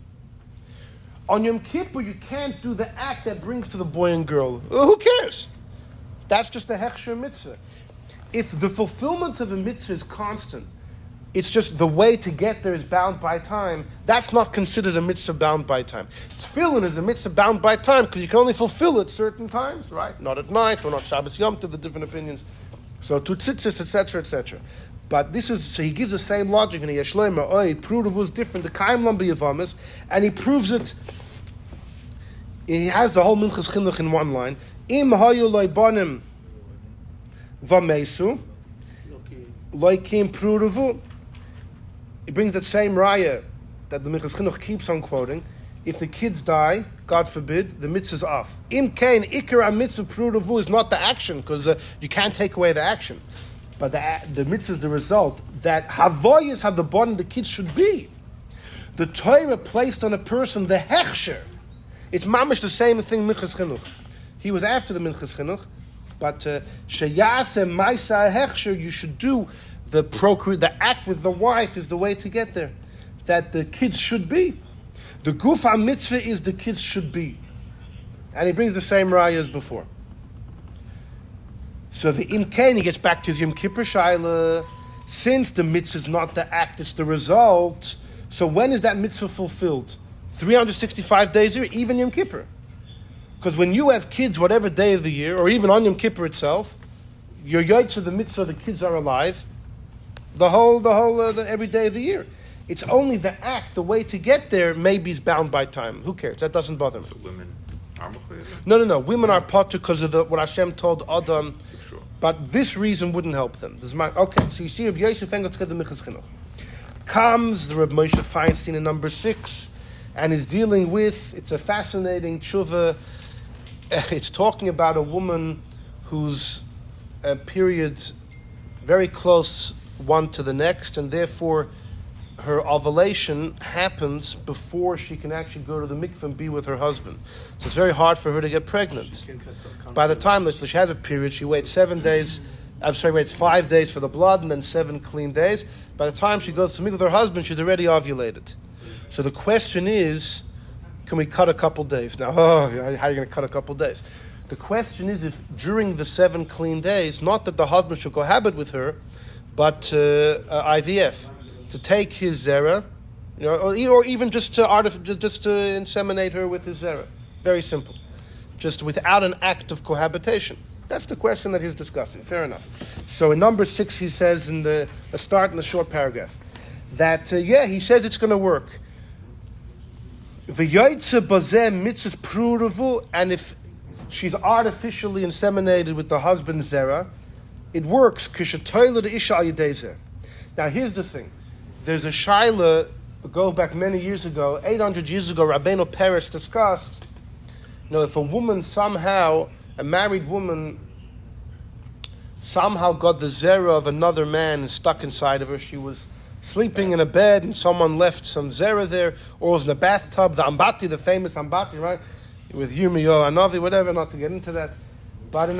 On Yom Kippur, you can't do the act that brings to the boy and girl. Who cares? That's just a hechsher mitzvah. If the fulfillment of a mitzvah is constant, it's just the way to get there is bound by time, that's not considered a mitzvah bound by time. Tefillin is a mitzvah bound by time because you can only fulfill it certain times, right? Not at night or not Shabbos Yom Tov, the different opinions. So to tzitzis, etc., etc. But this is, so he gives the same logic in the Yeshleima, Pruruvu is different, the Kaim Lam B'Yavamis, and he proves it. He has the whole Minchas Chinuch in one line. Im hayu loibanim v'meisu loikim pruruvu. He brings that same raya that the Minchas Chinuch keeps on quoting. If the kids die, God forbid, the mitzvah is off. Im kain ikar mitzvah pruruvu is not the action, because you can't take away the action. But the mitzvah is the result that havoyas have the bond the kids should be. The Torah placed on a person the hechsher. It's mamish the same thing Minchas Chinuch. He was after the Minchas Chinuch, but sheyase ma'isa hechsher, you should do the act with the wife is the way to get there. That the kids should be. The gufa mitzvah is the kids should be. And he brings the same raya as before. So the imkain, he gets back to his Yom Kippur Shaila. Since the mitzvah is not the act, it's the result. So when is that mitzvah fulfilled? 365 days a year, even Yom Kippur. Because when you have kids, whatever day of the year, or even on Yom Kippur itself, you're yotze the mitzvah, the kids are alive, every day of the year. It's only the act, the way to get there, maybe is bound by time. Who cares? That doesn't bother me. So women are mechuyev? No. Women are potter because of what Hashem told Adam. Sure. But this reason wouldn't help them. Okay, so you see Rabbi Yosef Engel the Minchas Chinuch. Comes the Rabbi Moshe Feinstein in number 6, and is dealing with, it's a fascinating tshuva. It's talking about a woman whose periods very close one to the next, and therefore her ovulation happens before she can actually go to the mikveh and be with her husband. So it's very hard for her to get pregnant. By the time that she has a period, she waits 5 days for the blood and then 7 clean days. By the time she goes to meet with her husband, she's already ovulated. So the question is, can we cut a couple days? Now, how are you going to cut a couple days? The question is if during the 7 clean days, not that the husband should cohabit with her, but IVF, to take his zera, or even just to inseminate her with his zera. Very simple. Just without an act of cohabitation. That's the question that he's discussing. Fair enough. So in number 6, he says let's start in the short paragraph, that, he says it's going to work. And if she's artificially inseminated with the husband's zera, it works. Now here's the thing. There's a shaila, go back many years ago, 800 years ago, Rabbeinu Peretz discussed, if a woman somehow, a married woman, somehow got the zera of another man stuck inside of her, she was sleeping in a bed and someone left some zera there, or was in the bathtub, the ambati, the famous ambati, right? With Yirmiyahu Hanavi, whatever, not to get into that. But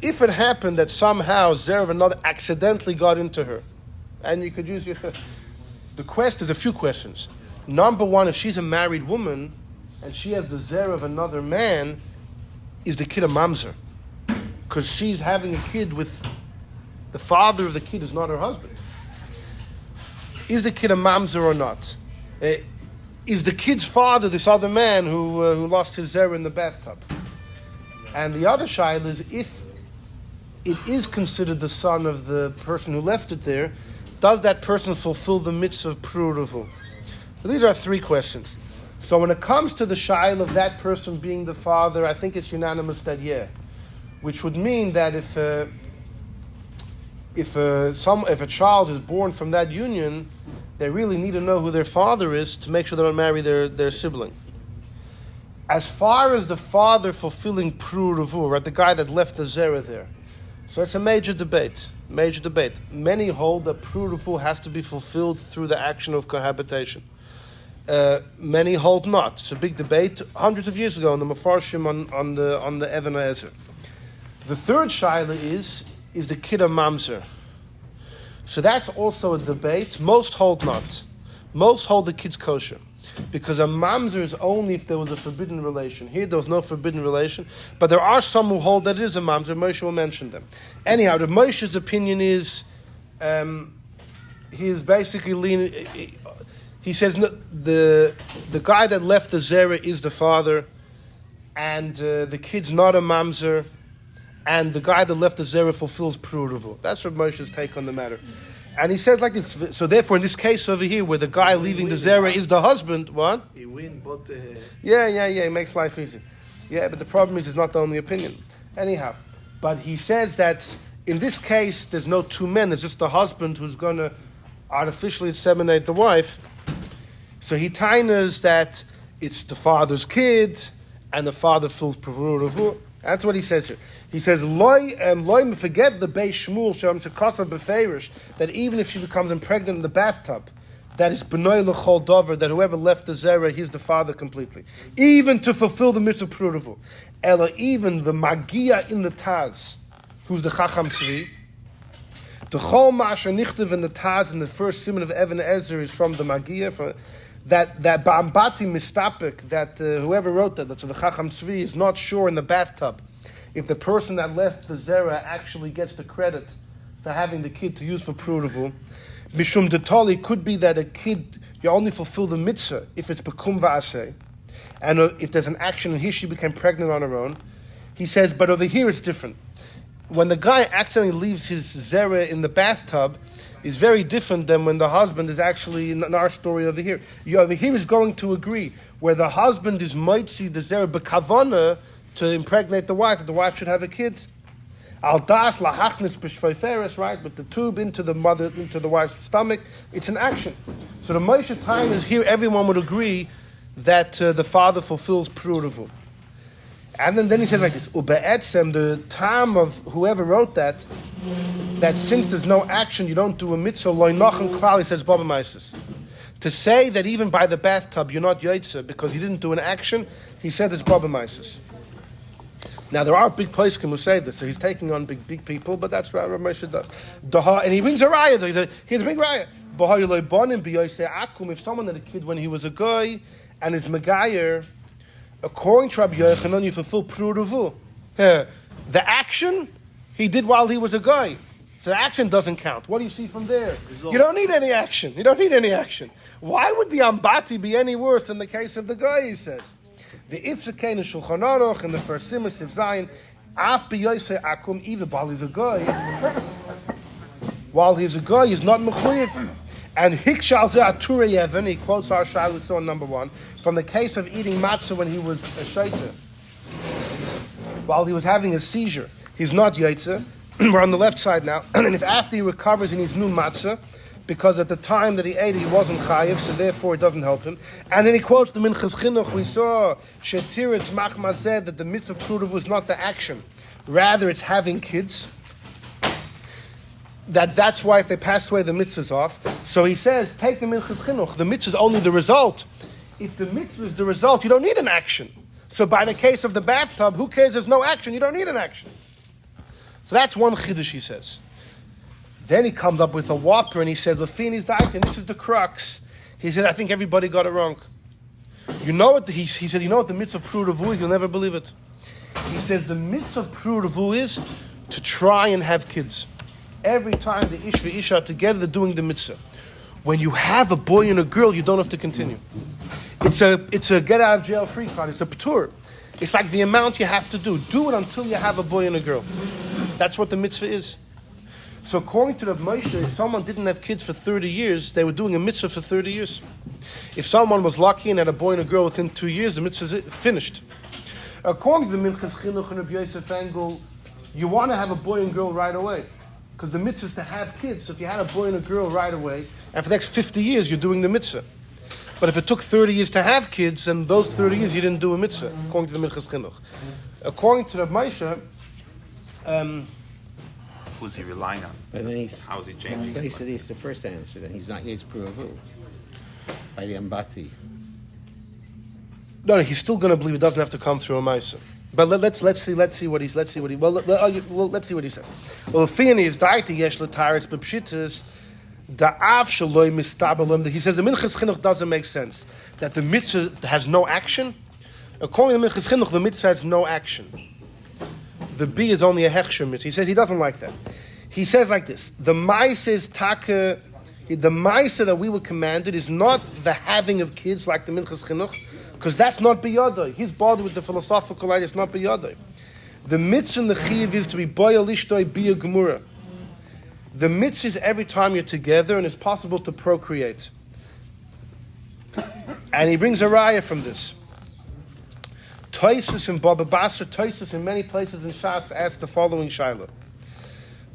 if it happened that somehow zera of another accidentally got into her, and you could use the quest is a few questions. Number 1, if she's a married woman and she has the zera of another man, is the kid a mamzer? Because she's having a kid with the father of the kid is not her husband. Is the kid a mamzer or not? Is the kid's father this other man who lost his zera in the bathtub? And the other shaila is if it is considered the son of the person who left it there, does that person fulfill the mitzvah of pruruvu? So these are 3 questions. So when it comes to the shaila of that person being the father, I think it's unanimous that which would mean that if a child is born from that union, they really need to know who their father is to make sure they don't marry their sibling. As far as the father fulfilling pruruvu, right, the guy that left the zera there, so it's a major debate. Many hold that pruruvu has to be fulfilled through the action of cohabitation. Many hold not. It's a big debate. Hundreds of years ago in the Mefarshim on the Even HaEzer. The third shaila is the kid a mamzer. So that's also a debate. Most hold not. Most hold the kid's kosher. Because a mamzer is only if there was a forbidden relation. Here there was no forbidden relation. But there are some who hold that it is a mamzer. Moshe will mention them. Anyhow, the Moshe's opinion is he is basically leaning. He says no, the guy that left the zera is the father, and the kid's not a mamzer, and the guy that left the zera fulfills Pruruvu. That's Reb Moshe's take on the matter. And he says like this, so therefore in this case over here, where the guy leaving the zera is the husband, what? He win, but Yeah, he makes life easy. Yeah, but the problem is it's not the only opinion. Anyhow, but he says that in this case, there's no two men, there's just the husband who's going to artificially inseminate the wife. So he tainas that it's the father's kid, and the father fills Pruruvu. That's what he says here. He says, Loi forget the Beis Shmuel Shem Shekasa Beferish, that even if she becomes pregnant in the bathtub, that is B'noi L'chol Dover, that whoever left the Zera, he's the father completely. Even to fulfill the Mitzvah Pruruvu. Ella, even the Magia in the Taz, who's the Chacham Tzvi, the Chol Masha Nichtav in the Taz, in the first simon of Even Ezer is from the Magia, that Ba'ambati Mistapik, that whoever wrote that, so the Chacham Tzvi is not sure in the bathtub if the person that left the Zera actually gets the credit for having the kid to use for Pruruvu. Mishum Detali could be that a kid, you only fulfill the mitzvah if it's Bekum Va'aseh, and if there's an action and she became pregnant on her own. He says, but over here it's different. When the guy accidentally leaves his Zera in the bathtub, is very different than when the husband is actually in our story over here. You over here is going to agree where the husband is mitzi the zera bekavana to impregnate the wife, that the wife should have a kid. Al das lahachnis b'shveiferes, right, with the tube into the mother, into the wife's stomach. It's an action. So the Moshe time is here. Everyone would agree that the father fulfills Pruruvu. And then he says like this, Ube'etzem, the time of whoever wrote that since there's no action, you don't do a mitzvah, loy nachem klal, he says, Baba Maisis. To say that even by the bathtub you're not yotze because you didn't do an action, he said it's Baba Maisis. Now there are big poskim who say this, so he's taking on big people, but that's what Moshe does. And he brings a raya, here's a big raya. If someone had a kid when he was a guy, and his Megayer, according to Rabbi Yochanan, you fulfill Pruruvu. The action he did while he was a guy. So the action doesn't count. What do you see from there? You don't need any action. Why would the Ambati be any worse than the case of the guy, he says? The Ifsakain and Shulchan Aruch in the first Simon Siv Zayin, Af B'Yosei Akum, either while he's a guy, he's not mechuyev. And Hikshal Ze Ature Yevon, he quotes our Shai we saw in number 1, from the case of eating matzah when he was a shaita, while he was having a seizure. He's not yotze. We're on the left side now. And if after he recovers he needs new matzah, because at the time that he ate it he wasn't chayiv, so therefore it doesn't help him. And then he quotes the Minchas Chinuch. We saw Shetiritz Machma said that the mitzvah Pruruv was not the action, rather it's having kids. That's why if they pass away the mitzvah's off. So he says, take the Minchas Chinuch. The mitzvah is only the result. If the mitzvah is the result, you don't need an action. So by the case of the bathtub, who cares? There's no action. You don't need an action. So that's one chiddush, he says. Then he comes up with a whopper and he says, Lefini's diet, and this is the crux. He said, I think everybody got it wrong. You know what? He said, you know what the mitzvah Pruruvu is? You'll never believe it. He says the mitzvah Pruruvu is to try and have kids. Every time the ish v'isha are together, they're doing the mitzvah. When you have a boy and a girl, you don't have to continue. It's a get out of jail free card. It's a patur. It's like the amount you have to do. Do it until you have a boy and a girl. That's what the mitzvah is. So according to the Moshe, if someone didn't have kids for 30 years, they were doing a mitzvah for 30 years. If someone was lucky and had a boy and a girl within 2 years, the mitzvah is finished. According to the Minchas Chinuch and Rabbi Yosef Engel, you want to have a boy and girl right away. Because the mitzvah is to have kids. So if you had a boy and a girl right away, and for the next 50 years you're doing the mitzvah. But if it took 30 years to have kids, and those 30 years you didn't do a mitzvah, according to the Minchas Chinuch. According to the Moshe, Who's he relying on? And then How is he changing? So he said he's the first answer, then he's not his Pruruvu by the Ambati. No, he's still going to believe it doesn't have to come through a Maisa. But let's see what he says. Well, let's see what he says. Well, Fiani is daiti yesh l'taretz b'pshitas da'av shaloi mistabelim. He says the Minchas Chinuch doesn't make sense. That the mitzvah has no action. According to the Minchas Chinuch, the mitzvah has no action. The B is only a hechsher mitzvah. He says he doesn't like that. He says like this: the Maisa is taka. The Maisa that we were commanded is not the having of kids like the Minchas Chinuch, because that's not biyadai. He's bothered with the philosophical idea. It's not biyadai. The mitzvah in the chiyuv is to be boya lishtoi bia gemura. The mitzvah is every time you're together and it's possible to procreate. And he brings a raya from this. Toisus and Baba Basra, Toisus in many places in Shas asked the following shaila.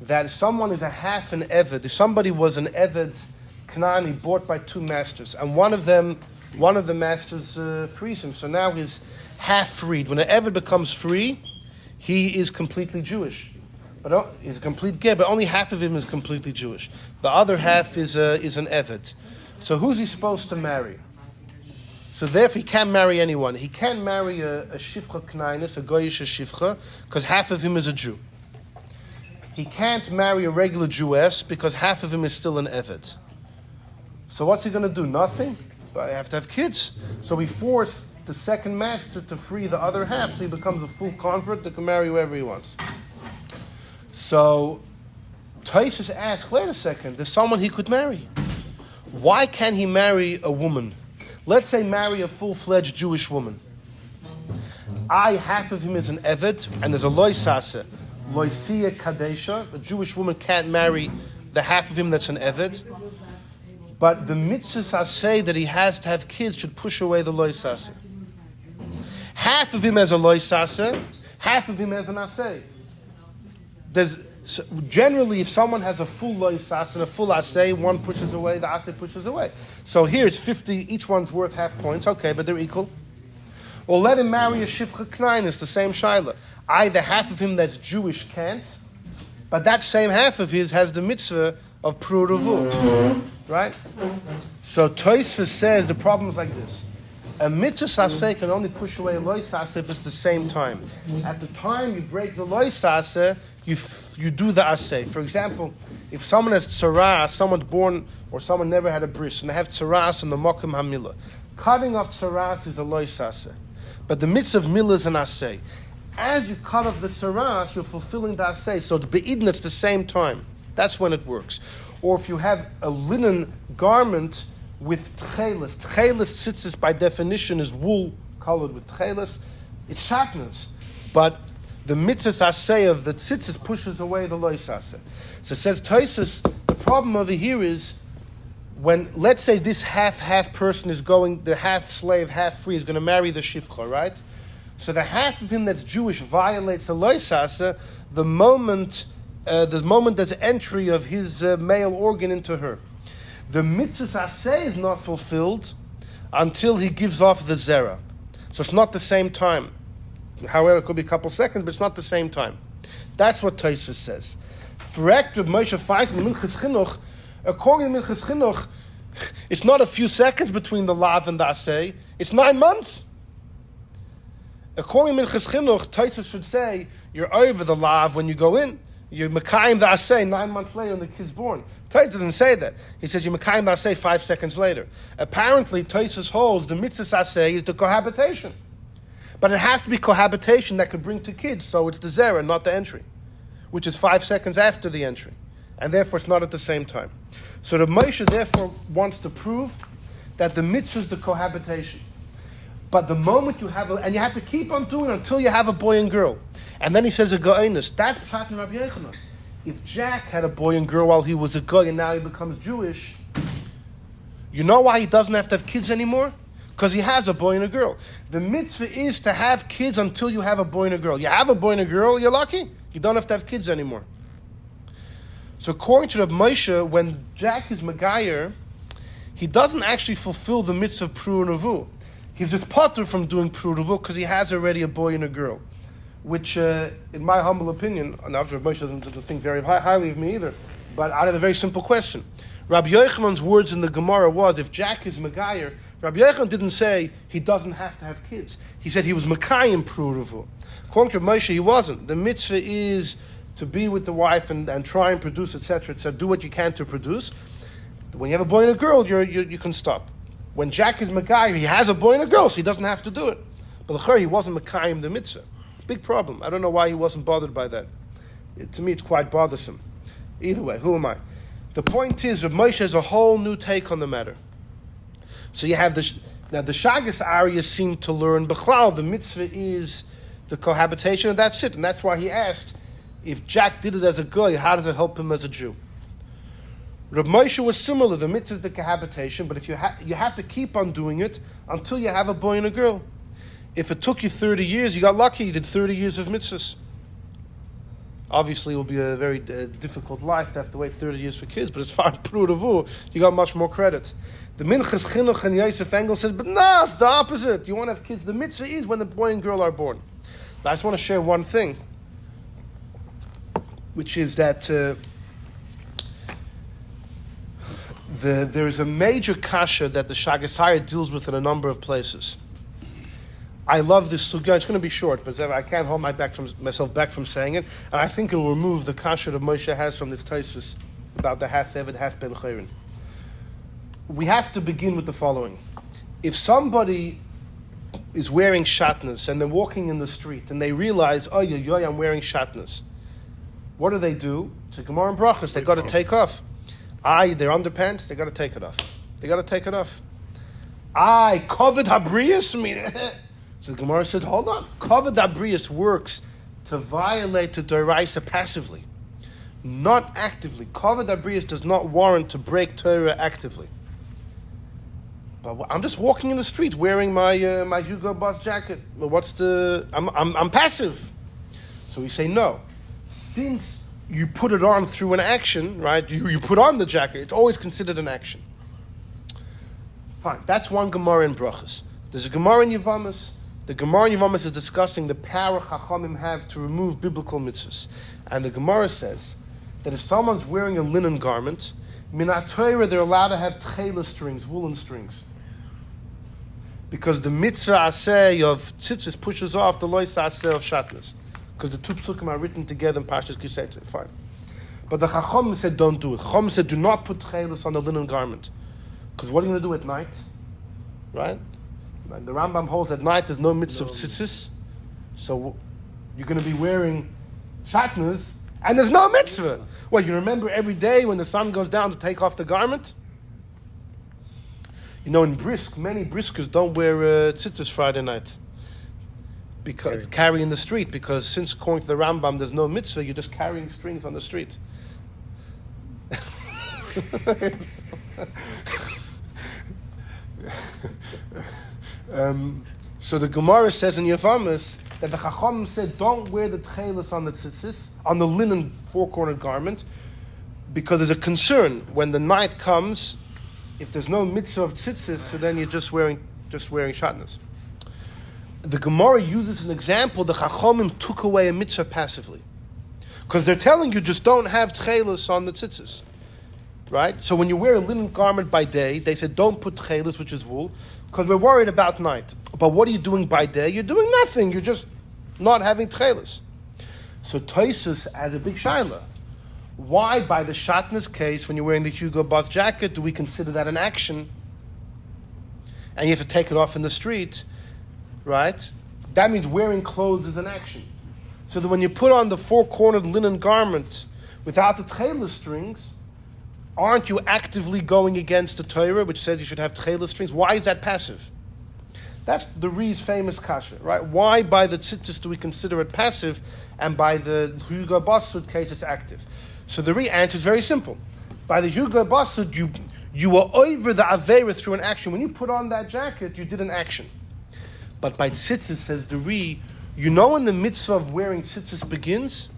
That if someone is a half an eved, if somebody was an eved Kanani bought by two masters, and one of the masters frees him, so now he's half freed. When an eved becomes free, he is completely Jewish. But he's a complete ger, but only half of him is completely Jewish. The other half is an eved. So who's he supposed to marry? So therefore he can't marry anyone. He can't marry a shifcha knainis, a goyish shifcha, because half of him is a Jew. He can't marry a regular Jewess because half of him is still an eved. So what's he going to do? Nothing? But I have to have kids. So we force the second master to free the other half, so he becomes a full convert that can marry whoever he wants. So Taisus asks, wait a second, there's someone he could marry. Why can't he marry a woman? Let's say marry a full-fledged Jewish woman. Half of him is an eved, and there's a loisase, loisia kadesha. A Jewish woman can't marry the half of him that's an eved. But the mitzvahs say that he has to have kids should push away the loisase. Half of him has a loisase, half of him has an asay. Generally, if someone has a full loisas and a full asay, one pushes away, the asay pushes away. So here it's 50, each one's worth half points, okay, but they're equal. Or let him marry a shifcha knain, it's the same shaila. Either half of him that's Jewish can't, but that same half of his has the mitzvah of pruruvu, right? So Tosfos says the problem is like this. A mitzvah asay can only push away a loisas if it's the same time. At the time you break the loisas, you do the asay. For example, if someone has tzaras, someone's born or someone never had a bris, and they have tzaras in the mokum hamila, cutting off tzaras is a loisas. But the mitzvah of milah is an asay. As you cut off the tzaras, you're fulfilling the asay. So it's be'idin, it's the same time. That's when it works. Or if you have a linen garment with tchelis. Tchelis tzitzis by definition is wool colored with tchelis. It's shatnas. But the mitzvah asay of the tzitzis pushes away the lois asay. So it says Tosfos, the problem over here is when, let's say this half person is going, the half slave, half free is going to marry the shifcha, right? So the half of him that's Jewish violates the lois asay the moment there's entry of his male organ into her. The mitzvah asay is not fulfilled until he gives off the zera. So it's not the same time. However, it could be a couple seconds, but it's not the same time. That's what Tosfos says. For active Moshe Feinsten, Minchas Chinuch, according to Minchas Chinuch, it's not a few seconds between the lav and the asay. It's 9 months. According to Minchas Chinuch, Tosfos should say, you're over the lav when you go in. You're Mekayim the Asay 9 months later when the kid's born. Tosfos doesn't say that. He says you're Mekayim the Asay 5 seconds later. Apparently, Tosfos holds the mitzvah Asay is the cohabitation. But it has to be cohabitation that could bring to kids, so it's the zera, not the entry, which is 5 seconds after the entry. And therefore, it's not at the same time. So the Moshe, therefore, wants to prove that the mitzvah is the cohabitation. But the moment you have, and you have to keep on doing it until you have a boy and girl. And then he says a go'inus. That's Pshat in Rabbi Yochanan. If Jack had a boy and girl while he was a goy and now he becomes Jewish, you know why he doesn't have to have kids anymore? Because he has a boy and a girl. The mitzvah is to have kids until you have a boy and a girl. You have a boy and a girl, you're lucky. You don't have to have kids anymore. So according to Rabbi Moshe, when Jack is Megayer, he doesn't actually fulfill the mitzvah of Pru Nevu. He's just potter from doing Pru Nevu because he has already a boy and a girl. Which, in my humble opinion, and Rabbi Moshe doesn't think very highly of me either, but I have a very simple question. Rabbi Yochanan's words in the Gemara was, if Jack is Megayer, Rabbi Yochanan didn't say he doesn't have to have kids. He said he was Mekayim Pruruvu. According to Rabbi Moshe, he wasn't. The mitzvah is to be with the wife and try and produce, etc., etc. Do what you can to produce. When you have a boy and a girl, you can stop. When Jack is Megayer, he has a boy and a girl, so he doesn't have to do it. But l'chor, he wasn't Mekayim the mitzvah. Big problem. I don't know why he wasn't bothered by that. To me, it's quite bothersome. Either way, who am I? The point is, Rav Moshe has a whole new take on the matter. So you have the Sha'agas Aryeh seem to learn, B'chlal, the mitzvah is the cohabitation, and that's it. And that's why he asked, if Jack did it as a guy, how does it help him as a Jew? Reb Moshe was similar. The mitzvah is the cohabitation, but if you have to keep on doing it until you have a boy and a girl. If it took you 30 years, you got lucky, you did 30 years of mitzvahs. Obviously, it will be a very difficult life to have to wait 30 years for kids, but as far as Prudavu, you got much more credit. The Minchas, Chinuch, and Yosef Engel says, but no, it's the opposite. You want to have kids. The mitzvah is when the boy and girl are born. Now, I just want to share one thing, which is that there is a major kasha that the Sha'agas deals with in a number of places. I love this sugya. It's going to be short, but I can't hold myself back from saying it. And I think it will remove the kasha that Moshe has from this Tosfos about the half Eved, half Ben Chayrin. We have to begin with the following. If somebody is wearing shatnez and they're walking in the street and they realize, oh, I'm wearing shatnez, what do? It's a Gemara and Brachos. They got to take off. Their underpants, they got to take it off. They got to take it off. Covered habrius? So the Gemara says, hold on. Covered habrius works to violate the Doraisa passively, not actively. Covered habrius does not warrant to break Torah actively. But I'm just walking in the street wearing my my Hugo Boss jacket. I'm passive. So we say no. Since you put it on through an action, right? You put on the jacket. It's always considered an action. Fine. That's one Gemara in Brachos. There's a Gemara in Yevamos. The Gemara in Yevamos is discussing the power Chachamim have to remove biblical mitzvahs. And the Gemara says that if someone's wearing a linen garment, Minat Torah, they're allowed to have tchela strings, woolen strings. Because the mitzvah aseh of tzitzis pushes off the lois aseh of shatnez. Because the two psukim are written together in Parshas Kisetzeh. Fine. But the Chacham said don't do it. Chacham said do not put tchelas on the linen garment. Because what are you going to do at night? Right? And the Rambam holds at night there's no mitzvah of tzitzis. So you're going to be wearing shatnez and there's no mitzvah. Well, you remember every day when the sun goes down to take off the garment? You know, in Brisk, many Briskers don't wear tzitzis Friday night. Because carry in the street, because since according to the Rambam there's no mitzvah, you're just carrying strings on the street. So the Gemara says in Yevamos that the Chacham said don't wear the tchelas on the tzitzis, on the linen four-cornered garment, because there's a concern when the night comes, if there's no mitzvah of tzitzis, so then you're just wearing shatnez. The Gemara uses an example. The Chachamim took away a mitzvah passively, because they're telling you just don't have tchelas on the tzitzis, right? So when you wear a linen garment by day, they said don't put tchelas, which is wool, because we're worried about night. But what are you doing by day? You're doing nothing. You're just not having tchelas. So Tosfos as a big shaila. Why, by the shatnez case, when you're wearing the Hugo Boss jacket, do we consider that an action? And you have to take it off in the street, right? That means wearing clothes is an action. So that when you put on the four-cornered linen garment without the tchelah strings, aren't you actively going against the Torah, which says you should have tchelah strings? Why is that passive? That's the Ri's famous kasha, right? Why by the tzitzis do we consider it passive, and by the Hugo Boss case it's active? So the Ri answer is very simple. By the Hugo Boss you were over the Aveira through an action. When you put on that jacket, you did an action. But by tzitzis, says the Ri, you know when the mitzvah of wearing tzitzis begins?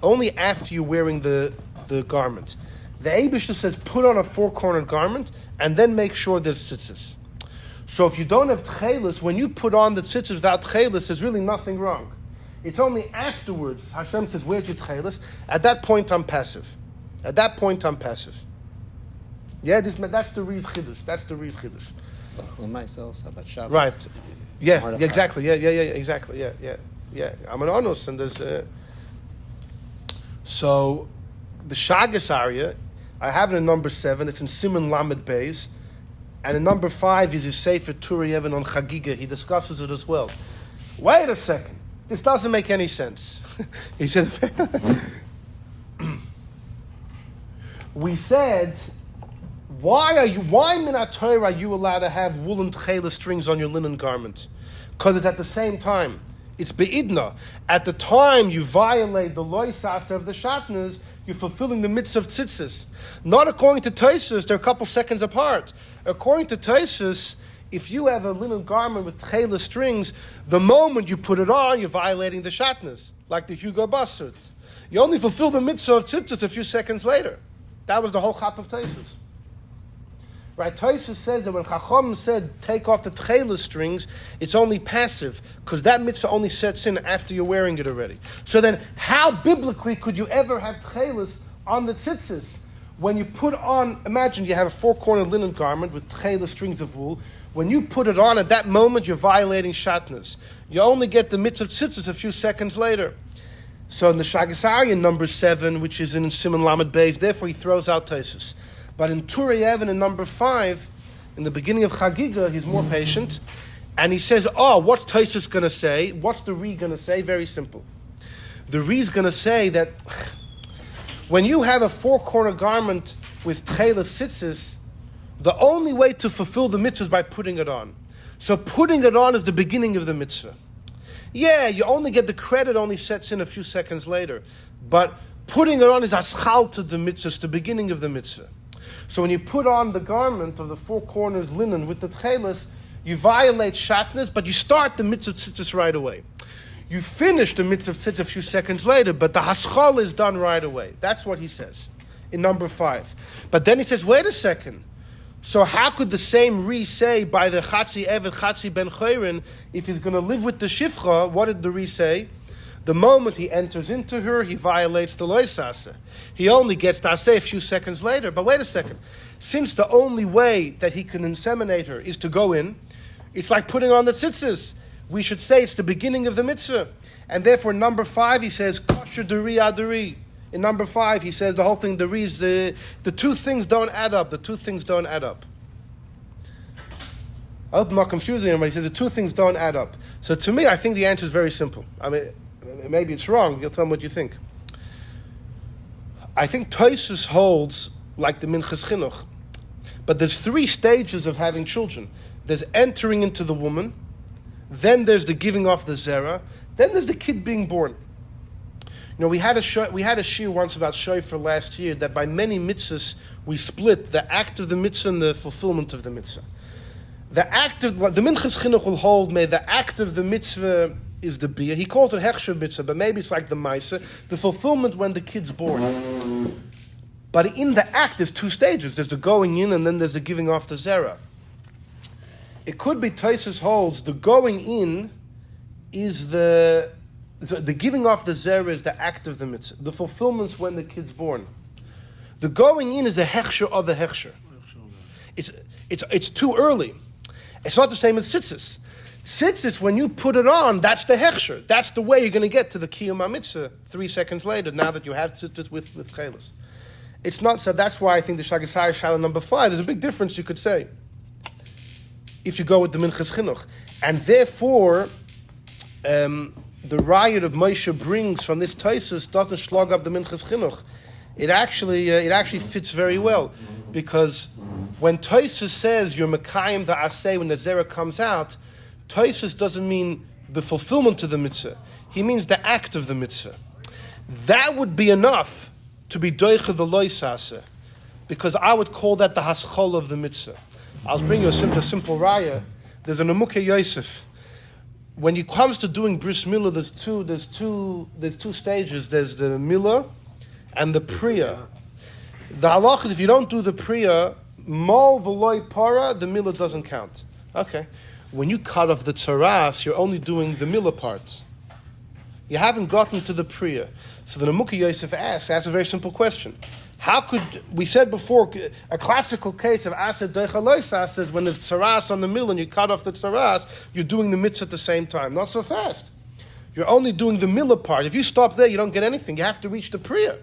Only after you're wearing the garment. The Eibishter says put on a four-cornered garment and then make sure there's tzitzis. So if you don't have tchelas, when you put on the tzitzis without tchelas, there's really nothing wrong. It's only afterwards, Hashem says, where's your tchelas? At that point, I'm passive. At that point, I'm passive. Yeah, that's the Ri's Chiddush. That's the Ri's Chiddush. Myself, how about Shabbos? Right. Yeah, exactly. Yeah, exactly. Yeah. I'm an onus, and there's... So, the Sha'agas Aryeh, I have it in number 7. It's in Siman Lamed Beis. And in number 5 is his Sefer Turi Even on Chagiga. He discusses it as well. Wait a second. This doesn't make any sense. He said, we said, why Minat Torah are you allowed to have woolen tchelah strings on your linen garment? Because it's at the same time It's be'idna. At the time you violate the loisasa of the shatnez, you're fulfilling the mitzvah of tzitzis. Not according to Taisus, they're a couple seconds apart. According to Taisus, if you have a linen garment with tchela strings, the moment you put it on, you're violating the shatnez, like the Hugo Basut. You only fulfill the mitzvah of tzitzis a few seconds later. That was the whole chap of Taisus. Right, Taisus says that when Chacham said take off the tchela strings, it's only passive, because that mitzvah only sets in after you're wearing it already. So then, how biblically could you ever have tchelas on the tzitzis? When you put on, imagine you have a four-cornered linen garment with tchela strings of wool. When you put it on, at that moment, you're violating shatnez. You only get the mitzvah of tzitzis a few seconds later. So in the Sha'agas Aryeh, number 7, which is in Siman Lamed Beis, therefore he throws out Taisus. But in Turei Even in number 5, in the beginning of Chagiga, he's more patient. And he says, what's Taisus going to say? What's the Ri going to say? Very simple. The Ri's going to say that when you have a four-corner garment with tchela tzitzis, the only way to fulfill the mitzvah is by putting it on. So putting it on is the beginning of the mitzvah. Yeah, you only get the credit, only sets in a few seconds later. But putting it on is aschal to the mitzvah, it's the beginning of the mitzvah. So when you put on the garment of the four corners linen with the tchelas, you violate shatnez, but you start the mitzvah tzitzis right away. You finish the mitzvah tzitzis a few seconds later, but the haschal is done right away. That's what he says in number 5. But then he says, wait a second. So how could the same Ri say by the Chatzi Evet, Chatzi Ben Chayrin, if he's going to live with the Shifcha, what did the Ri say? The moment he enters into her, he violates the loisasa. He only gets taseh a few seconds later. But wait a second. Since the only way that he can inseminate her is to go in, it's like putting on the tzitzis. We should say it's the beginning of the mitzvah. And therefore, number 5, he says, kosher duri aduri. In number 5, he says the whole thing, the two things don't add up. The two things don't add up. I hope I'm not confusing anybody. He says the two things don't add up. So to me, I think the answer is very simple. I mean, maybe it's wrong. You'll tell me what you think. I think Taisus holds like the Minchas Chinuch. But there's 3 stages of having children. There's entering into the woman. Then there's the giving off the zera. Then there's the kid being born. You know, we had a shiur once about shofar last year that by many mitzvahs we split the act of the mitzvah and the fulfillment of the mitzvah. The Minchas Chinuch will hold, may the act of the mitzvah is the bia. He calls it hechsher mitzvah, but maybe it's like the maisa, the fulfillment when the kid's born. But in the act, there's 2 stages. There's the going in and then there's the giving off the zera. It could be Taisus holds the going in is the giving off the zera is the act of the mitzvah. The fulfillment's when the kid's born. The going in is a hechsher of a hechsher. It's too early. It's not the same as tzitzis. Tzitzis, when you put it on, that's the hechsher. That's the way you're going to get to the kiyum mitzvah 3 seconds later, now that you have tzitzis with chelas. It's not, so that's why I think the Sha'agas Aryeh Shalom number 5, there's a big difference, you could say, if you go with the Minchas Chinuch. And therefore, the riot of Moshe brings from this Taisus doesn't slug up the Minchas Chinuch. It actually fits very well, because when Taisus says you're Mekayim the Aseh when the Zera comes out, Taisus doesn't mean the fulfillment of the mitzvah. He means the act of the mitzvah. That would be enough to be doicha the loisasa, because I would call that the haschol of the mitzvah. I'll bring you a simple raya. There's an Amukeh Yosef. When it comes to doing bris milah, there's two stages. There's the milah and the priya. The halach is if you don't do the priya, mol v'loy para, the milah doesn't count. Okay. When you cut off the tzaras, you're only doing the milah parts. You haven't gotten to the priya. So the Amukeh Yosef asks a very simple question. How could, we said before, a classical case of asad deicha loisas says when there's tzaras on the milah and you cut off the tzaras, you're doing the mitzvah at the same time. Not so fast. You're only doing the milah part. If you stop there, you don't get anything. You have to reach the priya.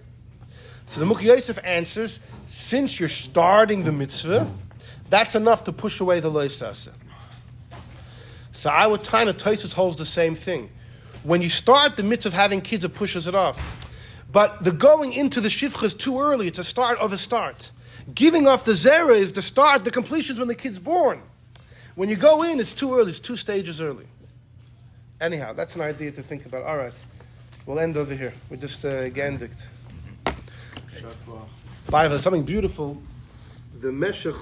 So the Amukeh Yosef answers, since you're starting the mitzvah, that's enough to push away the loisas. So I would kind of, Taisus holds the same thing. When you start the mitzvah of having kids, it pushes it off. But the going into the shifcha is too early. It's a start of a start. Giving off the zera is the start. The completion is when the kid's born. When you go in, it's too early. It's 2 stages early. Anyhow, that's an idea to think about. All right, we'll end over here. We're just geendigt. By the way, something beautiful. The Meshech